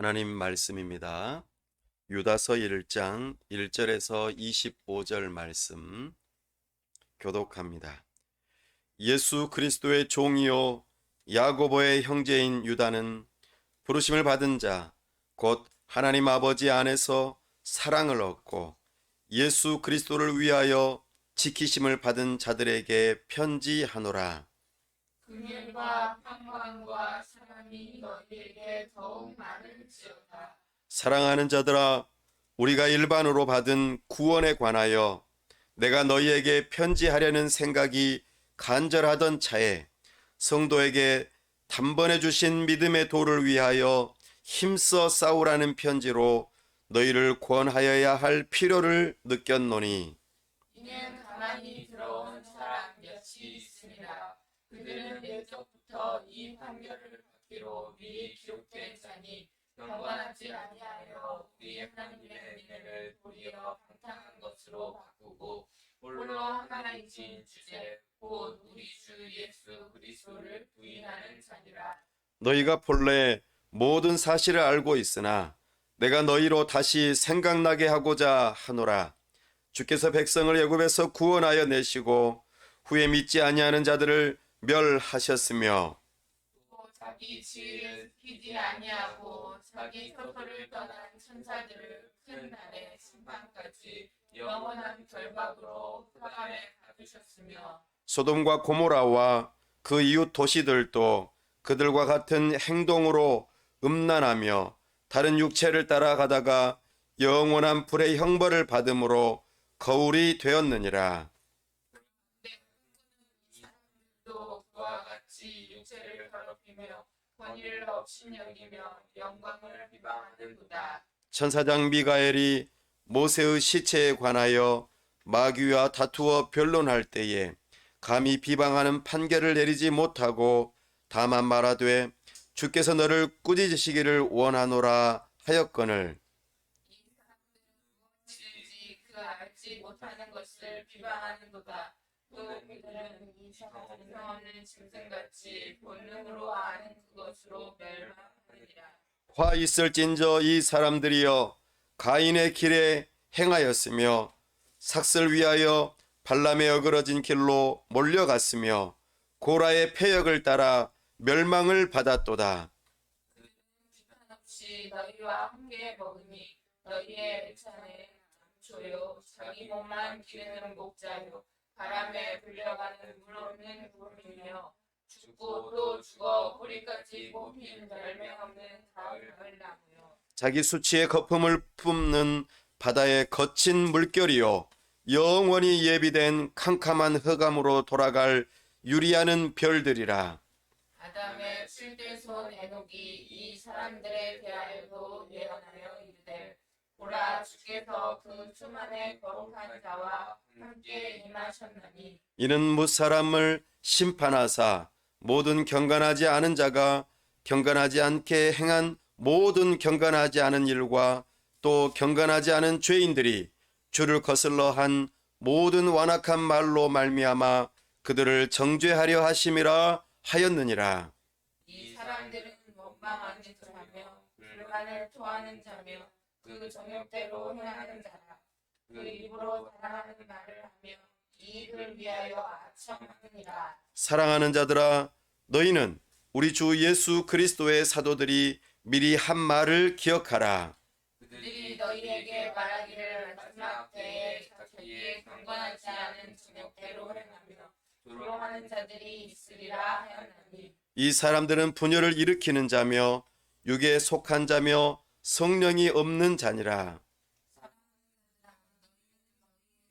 하나님 말씀입니다. 유다서 1장 1절에서 25절 말씀 교독합니다. 예수 그리스도의 종이요 야고보의 형제인 유다는 부르심을 받은 자 곧 하나님 아버지 안에서 사랑을 얻고 예수 그리스도를 위하여 지키심을 받은 자들에게 편지하노라. 긍휼과 평강과 사랑이 너희에게 더욱 많을지어다. 사랑하는 자들아, 우리가 일반으로 받은 구원에 관하여 내가 너희에게 편지하려는 생각이 간절하던 차에 성도에게 단번에 주신 믿음의 도를 위하여 힘써 싸우라는 편지로 너희를 권하여야 할 필요를 느꼈노니, 이는 가만히 들어온 사람 몇이 있습니다. 그들은 옛적부터 이 판결을 받기로 미리 기록된 자니 경건하지 아니하여 우리 하나님의 은혜를 도리어 방탕한 것으로 바꾸고 홀로 하나이신 주제 곧 우리 주 예수 그리스도를 부인하는 자니라. 너희가 본래 모든 사실을 알고 있으나 내가 너희로 다시 생각나게 하고자 하노라. 주께서 백성을 애굽에서 구원하여 내시고 후에 믿지 아니하는 자들을 멸하셨으며 또 자기 지위를 지키지 아니하고 자기 처소를 떠난 천사들을 큰 날의 심판까지 영원한 결박으로 흑암에 가두셨으며 소돔과 고모라와 그 이웃 도시들도 그들과 같은 행동으로 음란하며 다른 육체를 따라가다가 영원한 불의 형벌을 받음으로 거울이 되었느니라. 또 그와 같이 육체를 더럽히며 권위를 업신여기며 영광을 비방하는도다. 천사장 미가엘이 모세의 시체에 관하여 마귀와 다투어 변론할 때에 감히 비방하는 판결을 내리지 못하고 다만 말하되 주께서 너를 꾸짖으시기를 원하노라 하였거늘 질지 그 알지 못하는 것을 비방하는도다. 또 그들은 이성없는 짐승같이 본능으로 아는 그것으로 멸망하느니라. 화 있을진저 이 사람들이여 가인의 길에 행하였으며 삭슬 위하여 발람의 어그러진 길로 몰려갔으며 고라의 패역을 따라 멸망을 받았도다. 없이 너희와 함께 먹으니 너희의 애찬에 감초요 자기 몸만 기르는 목자요 바람에 불려가는 물 없는 구름이며 죽고 또 죽어 뿌리까지 뽑힌 열매 없는 가을나무요. 자기 수치의 거품을 뿜는 바다의 거친 물결이요 영원히 예비된 캄캄한 흑암으로 돌아갈 유리하는 별들이라. 아담의 7대손 에녹이 이 사람들에 대하여도 예언하여 이르되 보라 주께서 그 수만의 거룩한 자와 함께 임하셨나니 이는 무사람을 심판하사 모든 경건하지 않은 자가 경건하지 않게 행한 모든 경건하지 않은 일과 또 경건하지 않은 죄인들이 주를 거슬러 한 모든 완악한 말로 말미암아 그들을 정죄하려 하심이라 하였느니라. 이 사람들은 원망하는 자며 불만을 토하는 자며 그 정욕대로 행하는 자라. 그 입으로 자랑하는 말을 하며 이익을 위하여 아첨하느니라. 사랑하는 자들아, 너희는 우리 주 예수 그리스도의 사도들이 미리 한 말을 기억하라. 그들이 너희에게 말하기를 마지막 때에 자기의 경건하지 않은 정욕대로 행하며 조롱하는 자들이 있으리라 하였나니 이 사람들은 분열을 일으키는 자며 육에 속한 자며 성령이 없는 자니라.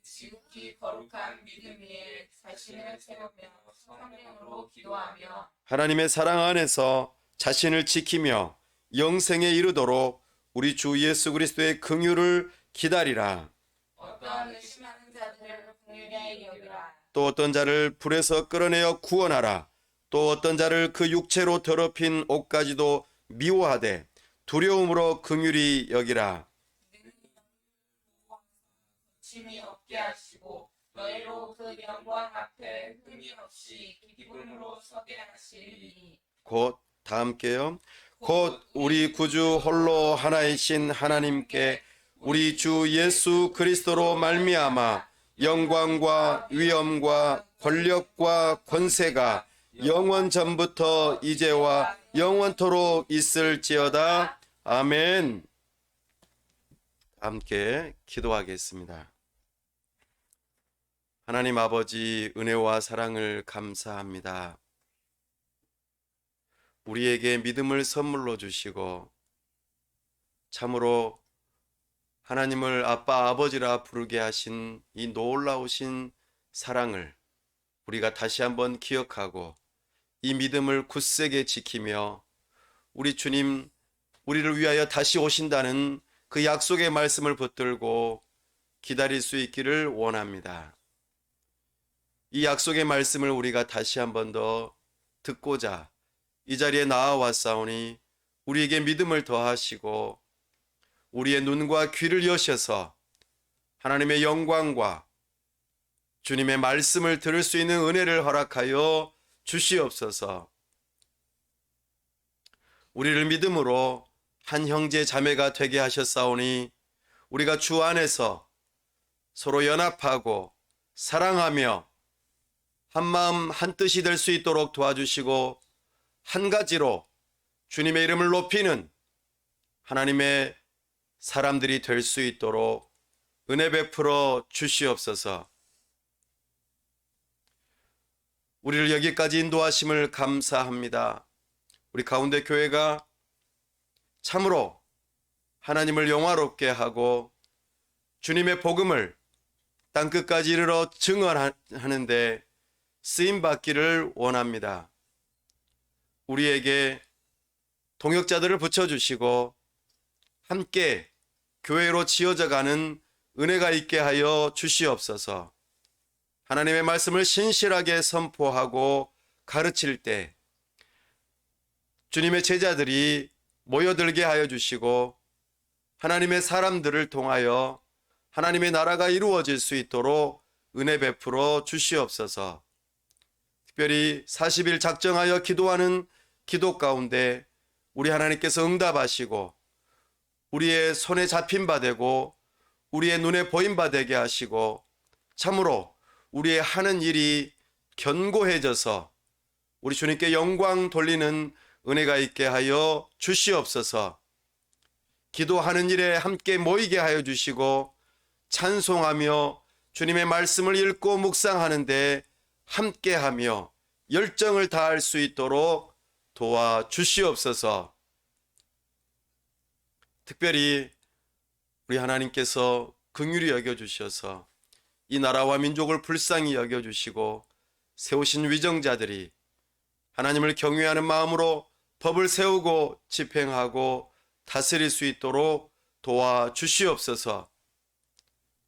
지극히 거룩한 믿음 위에 자신을 세우며 성령으로 기도하며 하나님의 사랑 안에서 자신을 지키며 영생에 이르도록 우리 주 예수 그리스도의 긍휼을 기다리라. 어떤 의심하는 자들을 긍휼히 여기라. 또 어떤 자를 불에서 끌어내어 구원하라. 또 어떤 자를 그 육체로 더럽힌 옷까지도 미워하되 두려움으로 긍휼히 여기라. 심히 없게 하시고 너희로 그 영광 앞에 흠이 없이 기쁨으로 서게 하시리니 곧 다 함께요. 곧 우리 구주 홀로 하나이신 하나님께 우리 주 예수 그리스도로 말미암아 영광과 위엄과 권력과 권세가 영원 전부터 이제와 영원토록 있을지어다. 아멘. 함께 기도하겠습니다. 하나님 아버지, 은혜와 사랑을 감사합니다. 우리에게 믿음을 선물로 주시고 참으로 하나님을 아빠 아버지라 부르게 하신 이 놀라우신 사랑을 우리가 다시 한번 기억하고 이 믿음을 굳세게 지키며 우리 주님 우리를 위하여 다시 오신다는 그 약속의 말씀을 붙들고 기다릴 수 있기를 원합니다. 이 약속의 말씀을 우리가 다시 한번 더 듣고자 이 자리에 나와왔사오니 우리에게 믿음을 더하시고 우리의 눈과 귀를 여셔서 하나님의 영광과 주님의 말씀을 들을 수 있는 은혜를 허락하여 주시옵소서. 우리를 믿음으로 한 형제 자매가 되게 하셨사오니 우리가 주 안에서 서로 연합하고 사랑하며 한마음 한뜻이 될 수 있도록 도와주시고 한 가지로 주님의 이름을 높이는 하나님의 사람들이 될 수 있도록 은혜 베풀어 주시옵소서. 우리를 여기까지 인도하심을 감사합니다. 우리 가운데 교회가 참으로 하나님을 영화롭게 하고 주님의 복음을 땅끝까지 이르러 증언하는데 쓰임받기를 원합니다. 우리에게 동역자들을 붙여주시고 함께 교회로 지어져가는 은혜가 있게 하여 주시옵소서. 하나님의 말씀을 신실하게 선포하고 가르칠 때 주님의 제자들이 모여들게 하여 주시고 하나님의 사람들을 통하여 하나님의 나라가 이루어질 수 있도록 은혜 베풀어 주시옵소서. 특별히 40일 작정하여 기도하는 기도 가운데 우리 하나님께서 응답하시고 우리의 손에 잡힌 바 되고 우리의 눈에 보인 바 되게 하시고 참으로 우리의 하는 일이 견고해져서 우리 주님께 영광 돌리는 은혜가 있게 하여 주시옵소서. 기도하는 일에 함께 모이게 하여 주시고 찬송하며 주님의 말씀을 읽고 묵상하는데 함께하며 열정을 다할 수 있도록 도와주시옵소서. 특별히 우리 하나님께서 긍휼히 여겨주셔서 이 나라와 민족을 불쌍히 여겨주시고 세우신 위정자들이 하나님을 경외하는 마음으로 법을 세우고 집행하고 다스릴 수 있도록 도와주시옵소서.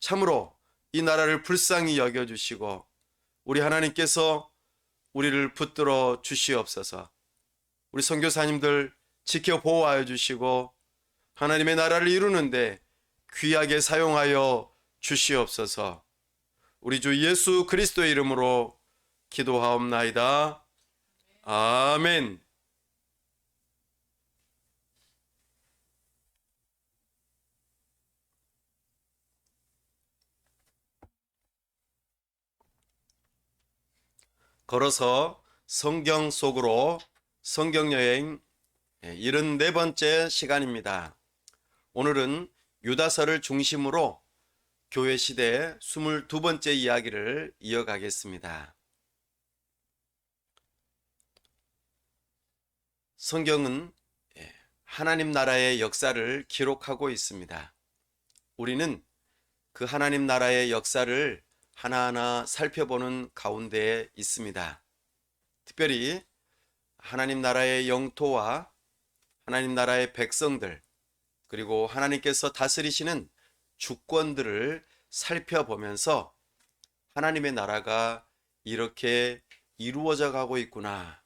참으로 이 나라를 불쌍히 여겨주시고 우리 하나님께서 우리를 붙들어 주시옵소서. 우리 선교사님들 지켜 보호하여 주시고 하나님의 나라를 이루는데 귀하게 사용하여 주시옵소서. 우리 주 예수 그리스도의 이름으로 기도하옵나이다. 아멘. 걸어서 성경 속으로 성경여행 74번째 시간입니다. 오늘은 유다서를 중심으로 교회 시대 22번째 이야기를 이어가겠습니다. 성경은 하나님 나라의 역사를 기록하고 있습니다. 우리는 그 하나님 나라의 역사를 하나하나 살펴보는 가운데에 있습니다. 특별히 하나님 나라의 영토와 하나님 나라의 백성들, 그리고 하나님께서 다스리시는 주권들을 살펴보면서 하나님의 나라가 이렇게 이루어져 가고 있구나,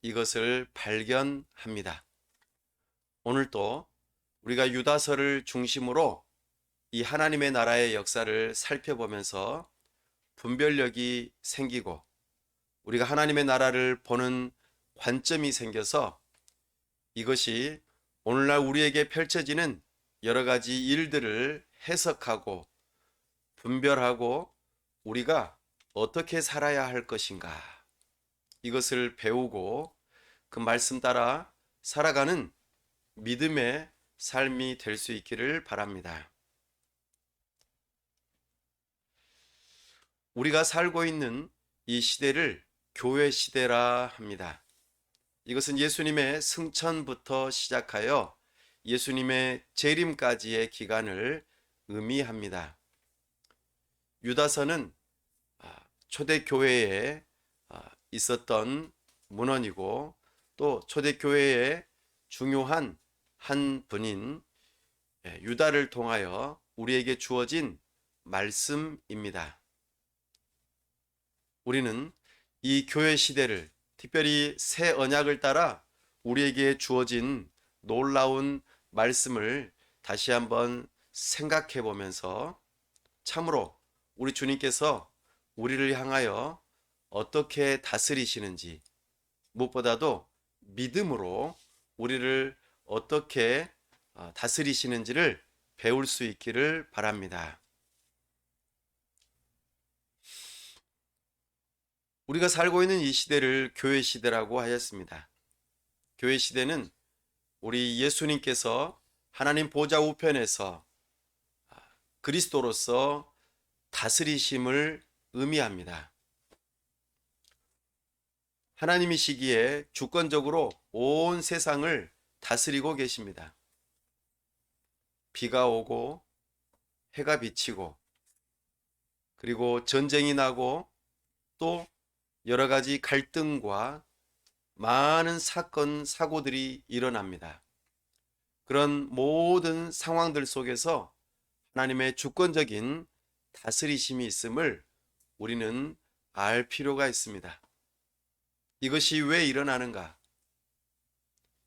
이것을 발견합니다. 오늘도 우리가 유다서를 중심으로 이 하나님의 나라의 역사를 살펴보면서 분별력이 생기고 우리가 하나님의 나라를 보는 관점이 생겨서 이것이 오늘날 우리에게 펼쳐지는 여러 가지 일들을 해석하고 분별하고 우리가 어떻게 살아야 할 것인가, 이것을 배우고 그 말씀 따라 살아가는 믿음의 삶이 될 수 있기를 바랍니다. 우리가 살고 있는 이 시대를 교회 시대라 합니다. 이것은 예수님의 승천부터 시작하여 예수님의 재림까지의 기간을 의미합니다. 유다서는 초대교회에 있었던 문헌이고 또 초대교회의 중요한 한 분인 유다를 통하여 우리에게 주어진 말씀입니다. 우리는 이 교회 시대를, 특별히 새 언약을 따라 우리에게 주어진 놀라운 말씀을 다시 한번 생각해 보면서 참으로 우리 주님께서 우리를 향하여 어떻게 다스리시는지, 무엇보다도 믿음으로 우리를 어떻게 다스리시는지를 배울 수 있기를 바랍니다. 우리가 살고 있는 이 시대를 교회 시대라고 하였습니다. 교회 시대는 우리 예수님께서 하나님 보좌 우편에서 그리스도로서 다스리심을 의미합니다. 하나님이시기에 주권적으로 온 세상을 다스리고 계십니다. 비가 오고 해가 비치고 그리고 전쟁이 나고 또 여러 가지 갈등과 많은 사건, 사고들이 일어납니다. 그런 모든 상황들 속에서 하나님의 주권적인 다스리심이 있음을 우리는 알 필요가 있습니다. 이것이 왜 일어나는가?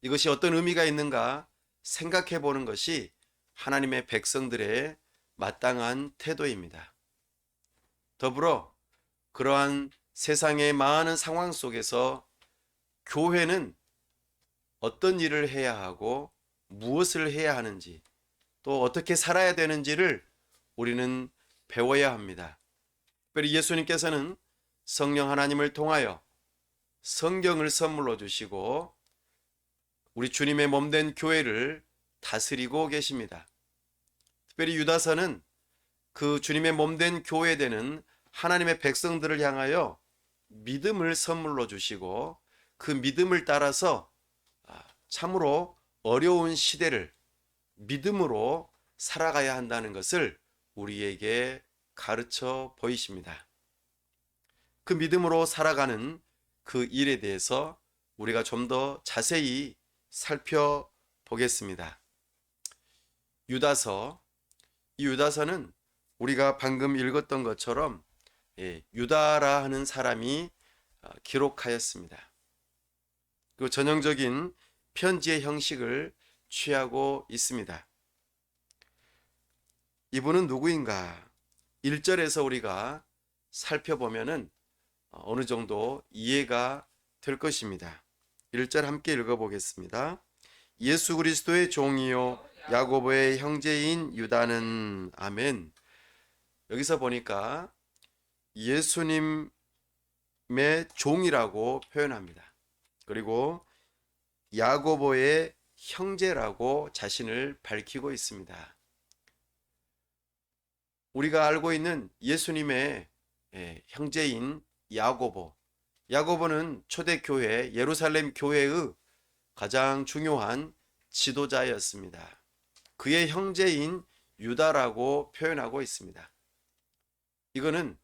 이것이 어떤 의미가 있는가 생각해 보는 것이 하나님의 백성들의 마땅한 태도입니다. 더불어 그러한 세상의 많은 상황 속에서 교회는 어떤 일을 해야 하고 무엇을 해야 하는지 또 어떻게 살아야 되는지를 우리는 배워야 합니다. 특별히 예수님께서는 성령 하나님을 통하여 성경을 선물로 주시고 우리 주님의 몸된 교회를 다스리고 계십니다. 특별히 유다서는 그 주님의 몸된 교회 되는 하나님의 백성들을 향하여 믿음을 선물로 주시고 그 믿음을 따라서 참으로 어려운 시대를 믿음으로 살아가야 한다는 것을 우리에게 가르쳐 보이십니다. 그 믿음으로 살아가는 그 일에 대해서 우리가 좀 더 자세히 살펴보겠습니다. 유다서, 이 유다서는 우리가 방금 읽었던 것처럼 유다라 하는 사람이 기록하였습니다. 그 전형적인 편지의 형식을 취하고 있습니다. 이분은 누구인가? 1절에서 우리가 살펴보면은 어느 정도 이해가 될 것입니다. 1절 함께 읽어보겠습니다. 예수 그리스도의 종이요 야고보의 형제인 유다는 아멘. 여기서 보니까 예수님의 종이라고 표현합니다. 그리고 야고보의 형제라고 자신을 밝히고 있습니다. 우리가 알고 있는 예수님의 형제인 야고보. 야고보는 초대교회 예루살렘 교회의 가장 중요한 지도자였습니다. 그의 형제인 유다라고 표현하고 있습니다. 이거는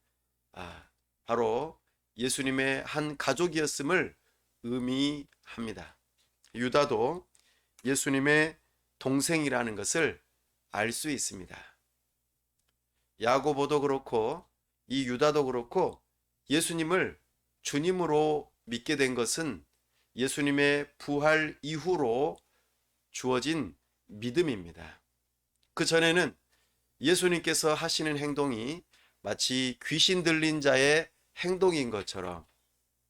바로 예수님의 한 가족이었음을 의미합니다. 유다도 예수님의 동생이라는 것을 알 수 있습니다. 야고보도 그렇고 이 유다도 그렇고 예수님을 주님으로 믿게 된 것은 예수님의 부활 이후로 주어진 믿음입니다. 그 전에는 예수님께서 하시는 행동이 마치 귀신 들린 자의 행동인 것처럼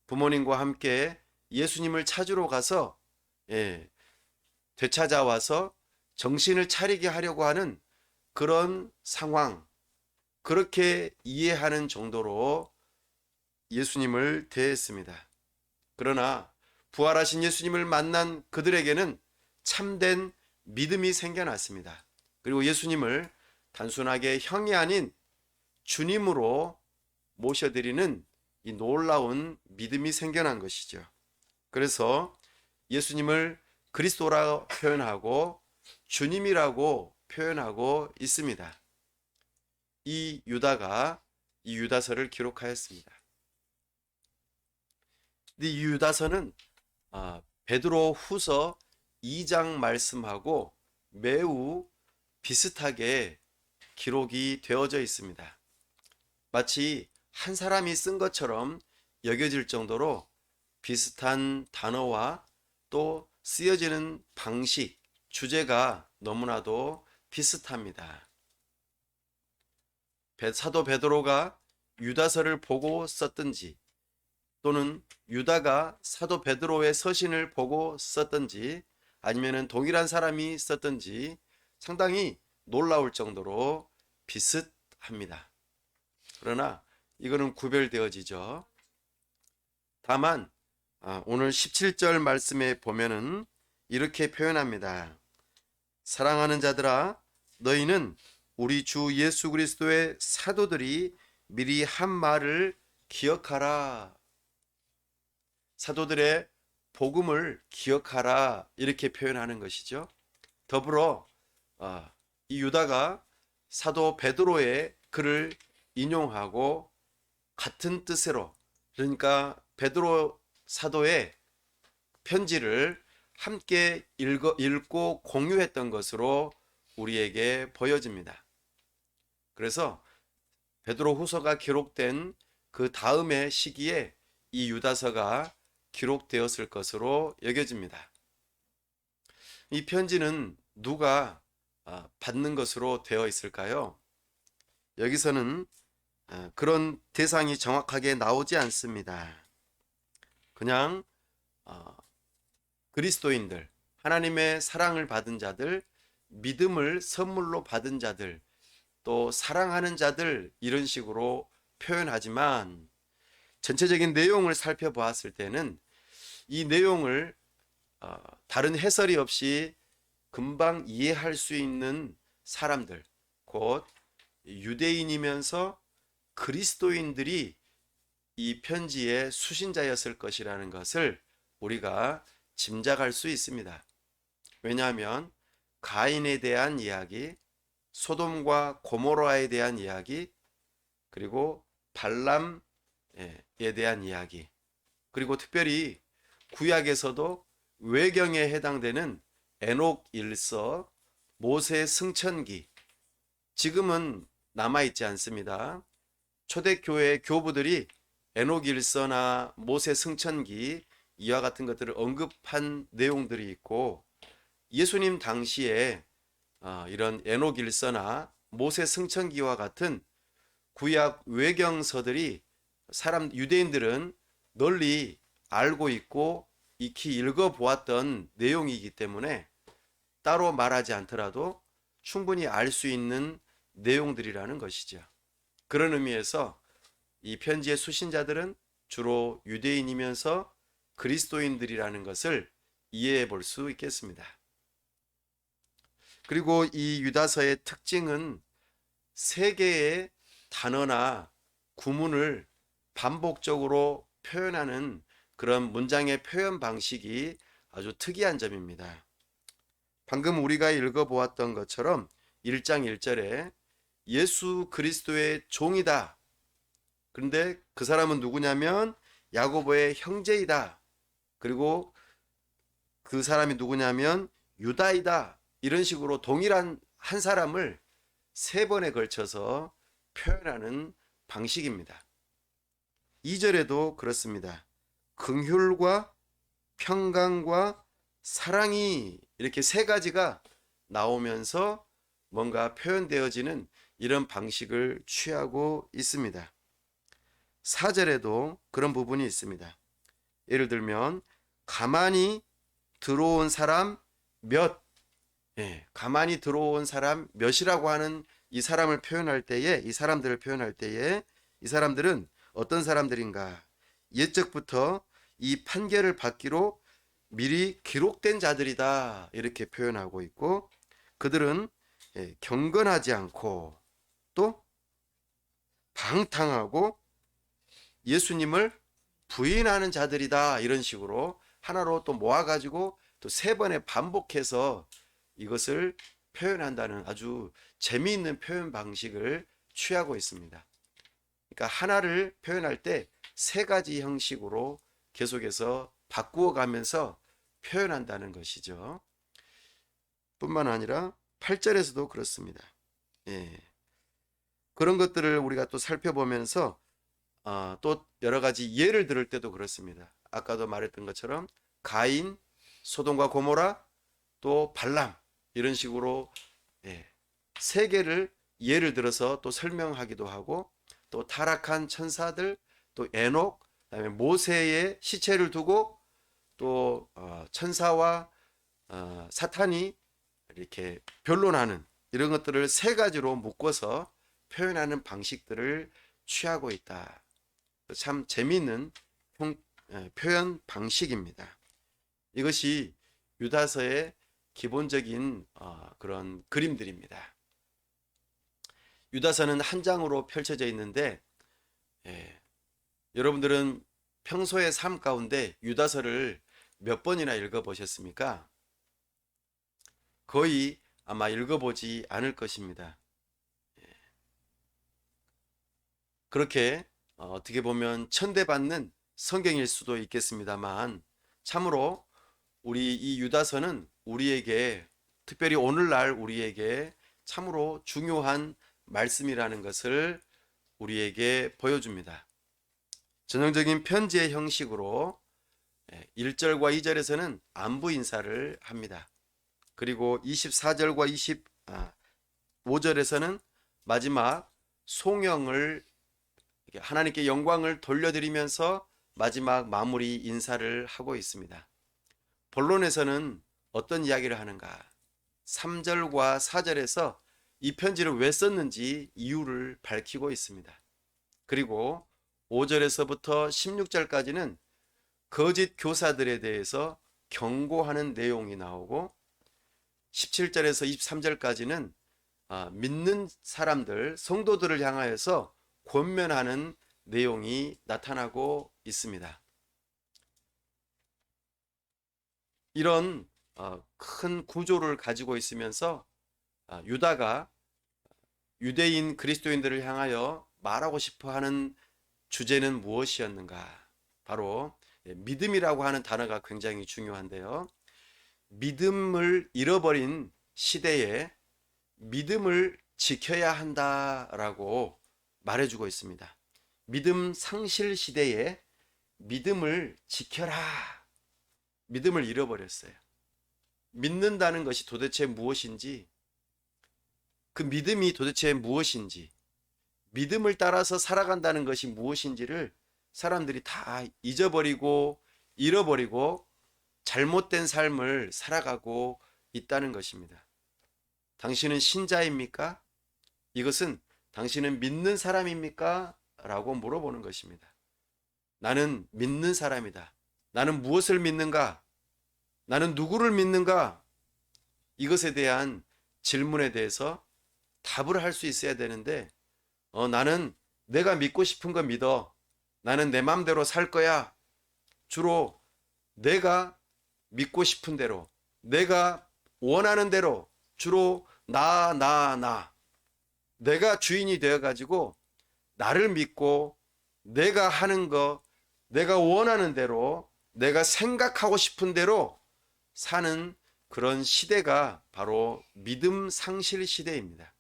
부모님과 함께 예수님을 찾으러 가서 되찾아와서 정신을 차리게 하려고 하는 그런 상황, 그렇게 이해하는 정도로 예수님을 대했습니다. 그러나 부활하신 예수님을 만난 그들에게는 참된 믿음이 생겨났습니다. 그리고 예수님을 단순하게 형이 아닌 주님으로 모셔드리는 이 놀라운 믿음이 생겨난 것이죠. 그래서 예수님을 그리스도라고 표현하고 주님이라고 표현하고 있습니다. 이 유다가 이 유다서를 기록하였습니다. 이 유다서는 베드로 후서 2장 말씀하고 매우 비슷하게 기록이 되어져 있습니다. 마치 한 사람이 쓴 것처럼 여겨질 정도로 비슷한 단어와 또 쓰여지는 방식, 주제가 너무나도 비슷합니다. 사도 베드로가 유다서를 보고 썼든지 또는 유다가 사도 베드로의 서신을 보고 썼든지 아니면 동일한 사람이 썼든지 상당히 놀라울 정도로 비슷합니다. 그러나 이거는 구별되어지죠. 다만 오늘 17절 말씀에 보면은 이렇게 표현합니다. 사랑하는 자들아, 너희는 우리 주 예수 그리스도의 사도들이 미리 한 말을 기억하라. 사도들의 복음을 기억하라, 이렇게 표현하는 것이죠. 더불어 이 유다가 사도 베드로의 글을 인용하고 같은 뜻으로, 그러니까 베드로 사도의 편지를 함께 읽고 공유했던 것으로 우리에게 보여집니다. 그래서 베드로 후서가 기록된 그 다음의 시기에 이 유다서가 기록되었을 것으로 여겨집니다. 이 편지는 누가 받는 것으로 되어 있을까요? 여기서는 그런 대상이 정확하게 나오지 않습니다. 그냥 그리스도인들, 하나님의 사랑을 받은 자들, 믿음을 선물로 받은 자들, 또 사랑하는 자들, 이런 식으로 표현하지만 전체적인 내용을 살펴보았을 때는 이 내용을 다른 해설이 없이 금방 이해할 수 있는 사람들, 곧 유대인이면서 그리스도인들이 이 편지의 수신자였을 것이라는 것을 우리가 짐작할 수 있습니다. 왜냐하면 가인에 대한 이야기, 소돔과 고모라에 대한 이야기, 그리고 발람에 대한 이야기, 그리고 특별히 구약에서도 외경에 해당되는 에녹 일서, 모세 승천기, 지금은 남아있지 않습니다. 초대교회 교부들이 에녹 일서나 모세 승천기 이와 같은 것들을 언급한 내용들이 있고, 예수님 당시에 이런 에녹 일서나 모세 승천기와 같은 구약 외경서들이 유대인들은 널리 알고 있고 익히 읽어보았던 내용이기 때문에 따로 말하지 않더라도 충분히 알 수 있는 내용들이라는 것이죠. 그런 의미에서 이 편지의 수신자들은 주로 유대인이면서 그리스도인들이라는 것을 이해해 볼 수 있겠습니다. 그리고 이 유다서의 특징은 세 개의 단어나 구문을 반복적으로 표현하는 그런 문장의 표현 방식이 아주 특이한 점입니다. 방금 우리가 읽어보았던 것처럼 1장 1절에 예수 그리스도의 종이다. 그런데 그 사람은 누구냐면 야고보의 형제이다. 그리고 그 사람이 누구냐면 유다이다. 이런 식으로 동일한 한 사람을 세 번에 걸쳐서 표현하는 방식입니다. 2절에도 그렇습니다. 긍휼과 평강과 사랑이, 이렇게 세 가지가 나오면서 뭔가 표현되어지는 이런 방식을 취하고 있습니다. 4절에도 그런 부분이 있습니다. 예를 들면 가만히 들어온 사람 몇, 가만히 들어온 사람 몇이라고 하는 이 사람을 표현할 때에, 이 사람들을 표현할 때에, 이 사람들은 어떤 사람들인가? 옛적부터 이 판결을 받기로 미리 기록된 자들이다, 이렇게 표현하고 있고, 그들은 경건하지 않고 또 방탕하고 예수님을 부인하는 자들이다, 이런 식으로 하나로 또 모아가지고 또 세 번에 반복해서 이것을 표현한다는 아주 재미있는 표현 방식을 취하고 있습니다. 그러니까 하나를 표현할 때 세 가지 형식으로 계속해서 바꾸어 가면서 표현한다는 것이죠. 뿐만 아니라 8절에서도 그렇습니다. 그런 것들을 우리가 또 살펴보면서 또 여러 가지 예를 들을 때도 그렇습니다. 아까도 말했던 것처럼 가인, 소돔과 고모라, 또 발람, 이런 식으로 세 개를 예를 들어서 또 설명하기도 하고, 또 타락한 천사들, 또 에녹, 그다음에 모세의 시체를 두고 또 천사와 사탄이 이렇게 변론하는 이런 것들을 세 가지로 묶어서 표현하는 방식들을 취하고 있다. 참 재미있는 표현 방식입니다. 이것이 유다서의 기본적인 그런 그림들입니다. 유다서는 한 장으로 펼쳐져 있는데, 여러분들은 평소의 삶 가운데 유다서를 몇 번이나 읽어보셨습니까? 거의 아마 읽어보지 않을 것입니다. 그렇게 어떻게 보면 천대받는 성경일 수도 있겠습니다만, 참으로 우리 이 유다서는 우리에게, 특별히 오늘날 우리에게 참으로 중요한 말씀이라는 것을 우리에게 보여줍니다. 전형적인 편지의 형식으로 1절과 2절에서는 안부 인사를 합니다. 그리고 24절과 25절에서는 마지막 송영을, 하나님께 영광을 돌려드리면서 마지막 마무리 인사를 하고 있습니다. 본론에서는 어떤 이야기를 하는가? 3절과 4절에서 이 편지를 왜 썼는지 이유를 밝히고 있습니다. 그리고 5절에서부터 16절까지는 거짓 교사들에 대해서 경고하는 내용이 나오고, 17절에서 23절까지는 믿는 사람들, 성도들을 향하여서 권면하는 내용이 나타나고 있습니다. 이런 큰 구조를 가지고 있으면서 유다가 유대인 그리스도인들을 향하여 말하고 싶어 하는 주제는 무엇이었는가? 바로 믿음이라고 하는 단어가 굉장히 중요한데요. 믿음을 잃어버린 시대에 믿음을 지켜야 한다라고 말해주고 있습니다. 믿음 상실 시대에 믿음을 지켜라. 믿음을 잃어버렸어요. 믿는다는 것이 도대체 무엇인지, 그 믿음이 도대체 무엇인지, 믿음을 따라서 살아간다는 것이 무엇인지를 사람들이 다 잊어버리고 잃어버리고 잘못된 삶을 살아가고 있다는 것입니다. 당신은 신자입니까? 이것은 당신은 믿는 사람입니까? 라고 물어보는 것입니다. 나는 믿는 사람이다. 나는 무엇을 믿는가? 나는 누구를 믿는가? 이것에 대한 질문에 대해서 답을 할 수 있어야 되는데, 나는 내가 믿고 싶은 거 믿어. 나는 내 마음대로 살 거야. 주로 내가 믿고 싶은 대로, 내가 원하는 대로, 주로 나. 내가 주인이 되어가지고 나를 믿고 내가 하는 거, 내가 원하는 대로, 내가 생각하고 싶은 대로 사는 그런 시대가 바로 믿음 상실 시대입니다.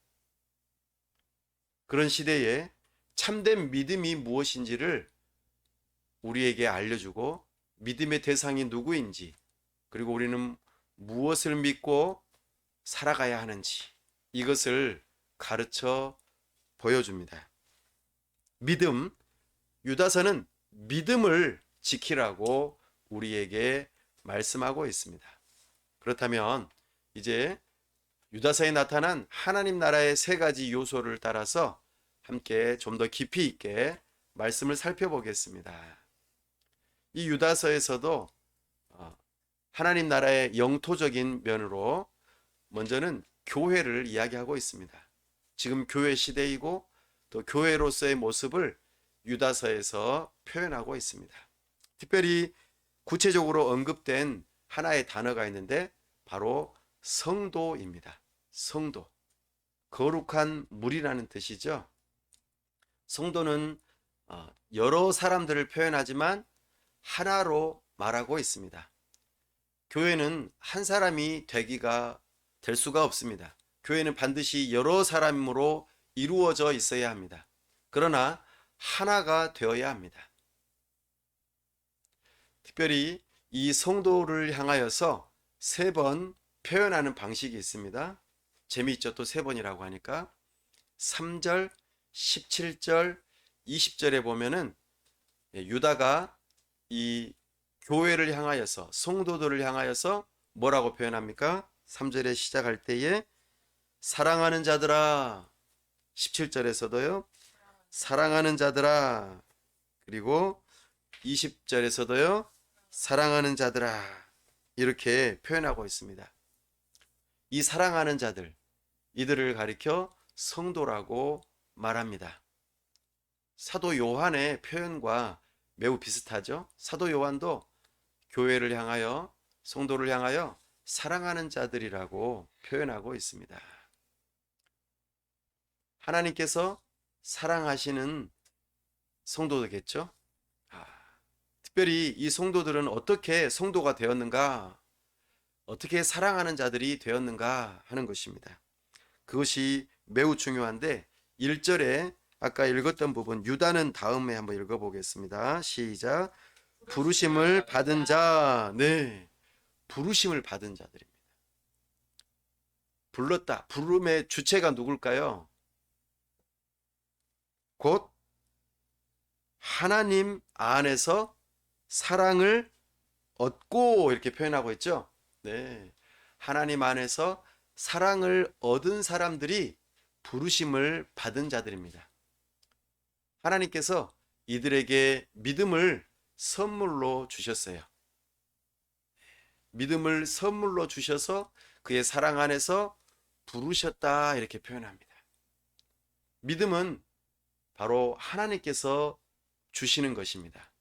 그런 시대에 참된 믿음이 무엇인지를 우리에게 알려주고, 믿음의 대상이 누구인지, 그리고 우리는 무엇을 믿고 살아가야 하는지, 이것을 가르쳐 보여줍니다. 믿음, 유다서는 믿음을 지키라고 우리에게 말씀하고 있습니다. 그렇다면 이제 유다서에 나타난 하나님 나라의 세 가지 요소를 따라서 함께 좀 더 깊이 있게 말씀을 살펴보겠습니다. 이 유다서에서도 하나님 나라의 영토적인 면으로 먼저는 교회를 이야기하고 있습니다. 지금 교회 시대이고 또 교회로서의 모습을 유다서에서 표현하고 있습니다. 특별히 구체적으로 언급된 하나의 단어가 있는데 바로 성도입니다. 성도. 거룩한 물이라는 뜻이죠. 성도는 여러 사람들을 표현하지만 하나로 말하고 있습니다. 교회는 한 사람이 될 수가 없습니다. 교회는 반드시 여러 사람으로 이루어져 있어야 합니다. 그러나 하나가 되어야 합니다. 특별히 이 성도를 향하여서 3번 표현하는 방식이 있습니다. 재미있죠? 또 3번이라고 하니까 3절, 17절, 20절에 보면은 유다가 이 교회를 향하여서 성도들을 향하여서 뭐라고 표현합니까? 3절에 시작할 때에 사랑하는 자들아, 17절에서도요 사랑하는 자들아, 그리고 20절에서도요 사랑하는 자들아, 이렇게 표현하고 있습니다. 이 사랑하는 자들, 이들을 가리켜 성도라고 말합니다. 사도 요한의 표현과 매우 비슷하죠. 사도 요한도 교회를 향하여, 성도를 향하여 사랑하는 자들이라고 표현하고 있습니다. 하나님께서 사랑하시는 성도겠죠. 특별히 이 성도들은 어떻게 성도가 되었는가, 어떻게 사랑하는 자들이 되었는가 하는 것입니다. 그것이 매우 중요한데 1절에 아까 읽었던 부분, 유다는 다음에 한번 읽어보겠습니다. 시작. 부르심을 받은 자. 네, 부르심을 받은 자들입니다. 불렀다. 부름의 주체가 누굴까요? 곧 하나님 안에서 사랑을 얻고, 이렇게 표현하고 있죠. 네, 하나님 안에서 사랑을 얻은 사람들이 부르심을 받은 자들입니다. 하나님께서 이들에게 믿음을 선물로 주셨어요. 믿음을 선물로 주셔서 그의 사랑 안에서 부르셨다, 이렇게 표현합니다. 믿음은 바로 하나님께서 주시는 것입니다.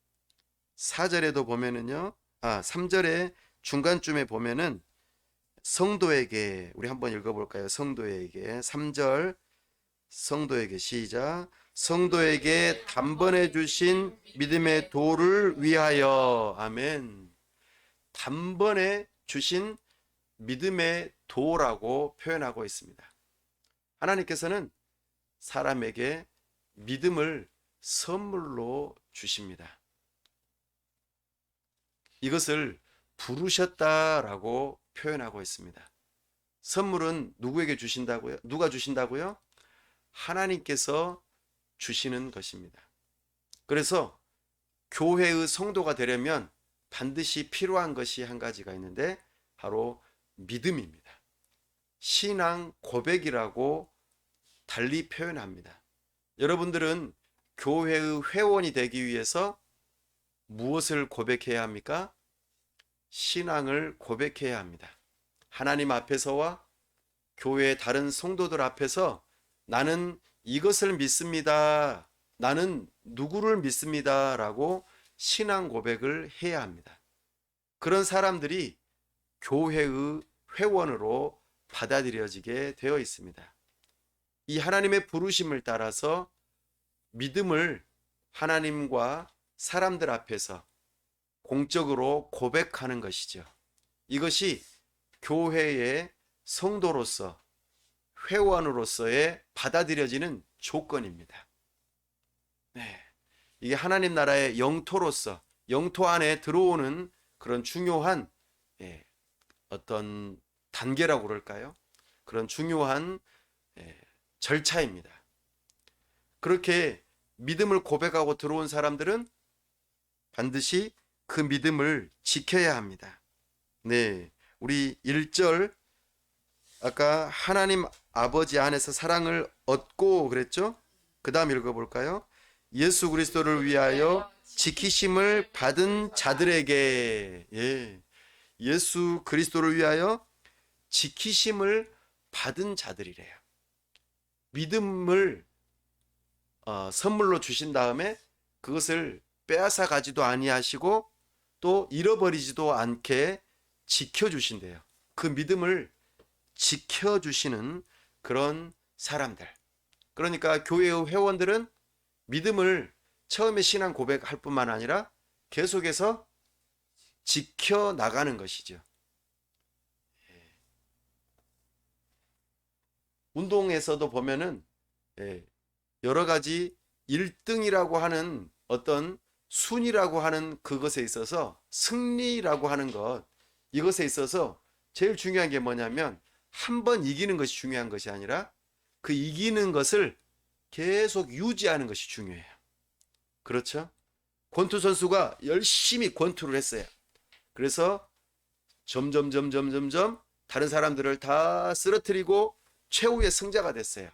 4절에도 보면은요, 3절의 중간쯤에 보면은 성도에게, 우리 한번 읽어볼까요? 성도에게, 3절, 성도에게 시작. 성도에게 단번에 주신 믿음의 도를 위하여. 아멘. 단번에 주신 믿음의 도라고 표현하고 있습니다. 하나님께서는 사람에게 믿음을 선물로 주십니다. 이것을 부르셨다라고 표현하고 있습니다. 선물은 누구에게 주신다고요? 누가 주신다고요? 하나님께서 주시는 것입니다. 그래서 교회의 성도가 되려면 반드시 필요한 것이 한 가지가 있는데 바로 믿음입니다. 신앙 고백이라고 달리 표현합니다. 여러분들은 교회의 회원이 되기 위해서 무엇을 고백해야 합니까? 신앙을 고백해야 합니다. 하나님 앞에서와 교회의 다른 성도들 앞에서 나는 이것을 믿습니다. 나는 누구를 믿습니다. 라고 신앙 고백을 해야 합니다. 그런 사람들이 교회의 회원으로 받아들여지게 되어 있습니다. 이 하나님의 부르심을 따라서 믿음을 하나님과 사람들 앞에서 공적으로 고백하는 것이죠. 이것이 교회의 성도로서, 회원으로서의 받아들여지는 조건입니다. 네, 이게 하나님 나라의 영토로서, 영토 안에 들어오는 그런 중요한 어떤 단계라고 그럴까요? 그런 중요한 절차입니다. 그렇게 믿음을 고백하고 들어온 사람들은 반드시 그 믿음을 지켜야 합니다. 네, 우리 1절 아까 하나님 아버지 안에서 사랑을 얻고 그랬죠? 그 다음 읽어볼까요? 예수 그리스도를 위하여 지키심을 받은 자들에게, 예, 예수 그리스도를 위하여 지키심을 받은 자들이래요. 믿음을 선물로 주신 다음에 그것을 빼앗아 가지도 아니하시고 또 잃어버리지도 않게 지켜주신대요. 그 믿음을 지켜주시는 그런 사람들. 그러니까 교회의 회원들은 믿음을 처음에 신앙 고백할 뿐만 아니라 계속해서 지켜나가는 것이죠. 운동에서도 보면은 여러 가지 1등이라고 하는 어떤 순위라고 하는 그것에 있어서 승리라고 하는 것, 이것에 있어서 제일 중요한 게 뭐냐면 한 번 이기는 것이 중요한 것이 아니라 그 이기는 것을 계속 유지하는 것이 중요해요. 그렇죠? 권투 선수가 열심히 권투를 했어요. 그래서 점점 다른 사람들을 다 쓰러뜨리고 최후의 승자가 됐어요.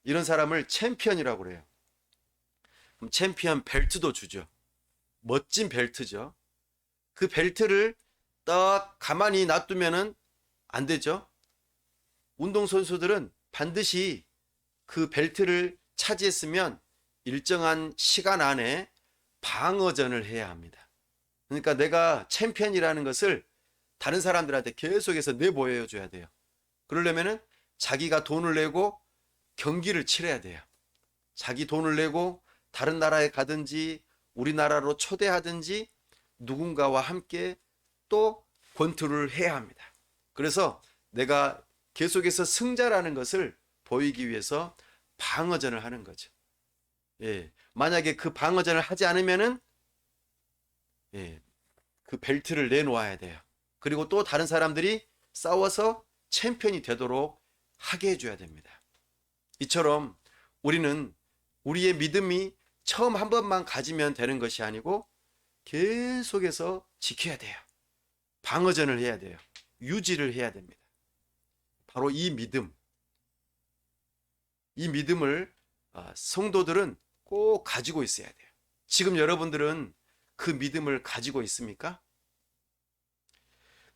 이런 사람을 챔피언이라고 그래요. 그럼 챔피언 벨트도 주죠. 멋진 벨트죠. 그 벨트를 딱 가만히 놔두면은 안 되죠. 운동선수들은 반드시 그 벨트를 차지했으면 일정한 시간 안에 방어전을 해야 합니다. 그러니까 내가 챔피언이라는 것을 다른 사람들한테 계속해서 내보여줘야 돼요. 그러려면은 자기가 돈을 내고 경기를 치러야 돼요. 자기 돈을 내고 다른 나라에 가든지 우리나라로 초대하든지 누군가와 함께 또 권투를 해야 합니다. 그래서 내가 계속해서 승자라는 것을 보이기 위해서 방어전을 하는 거죠. 예, 만약에 그 방어전을 하지 않으면은 그 벨트를 내놓아야 돼요. 그리고 또 다른 사람들이 싸워서 챔피언이 되도록 하게 해줘야 됩니다. 이처럼 우리는 우리의 믿음이 처음 한 번만 가지면 되는 것이 아니고 계속해서 지켜야 돼요. 방어전을 해야 돼요. 유지를 해야 됩니다. 바로 이 믿음을 성도들은 꼭 가지고 있어야 돼요. 지금 여러분들은 그 믿음을 가지고 있습니까?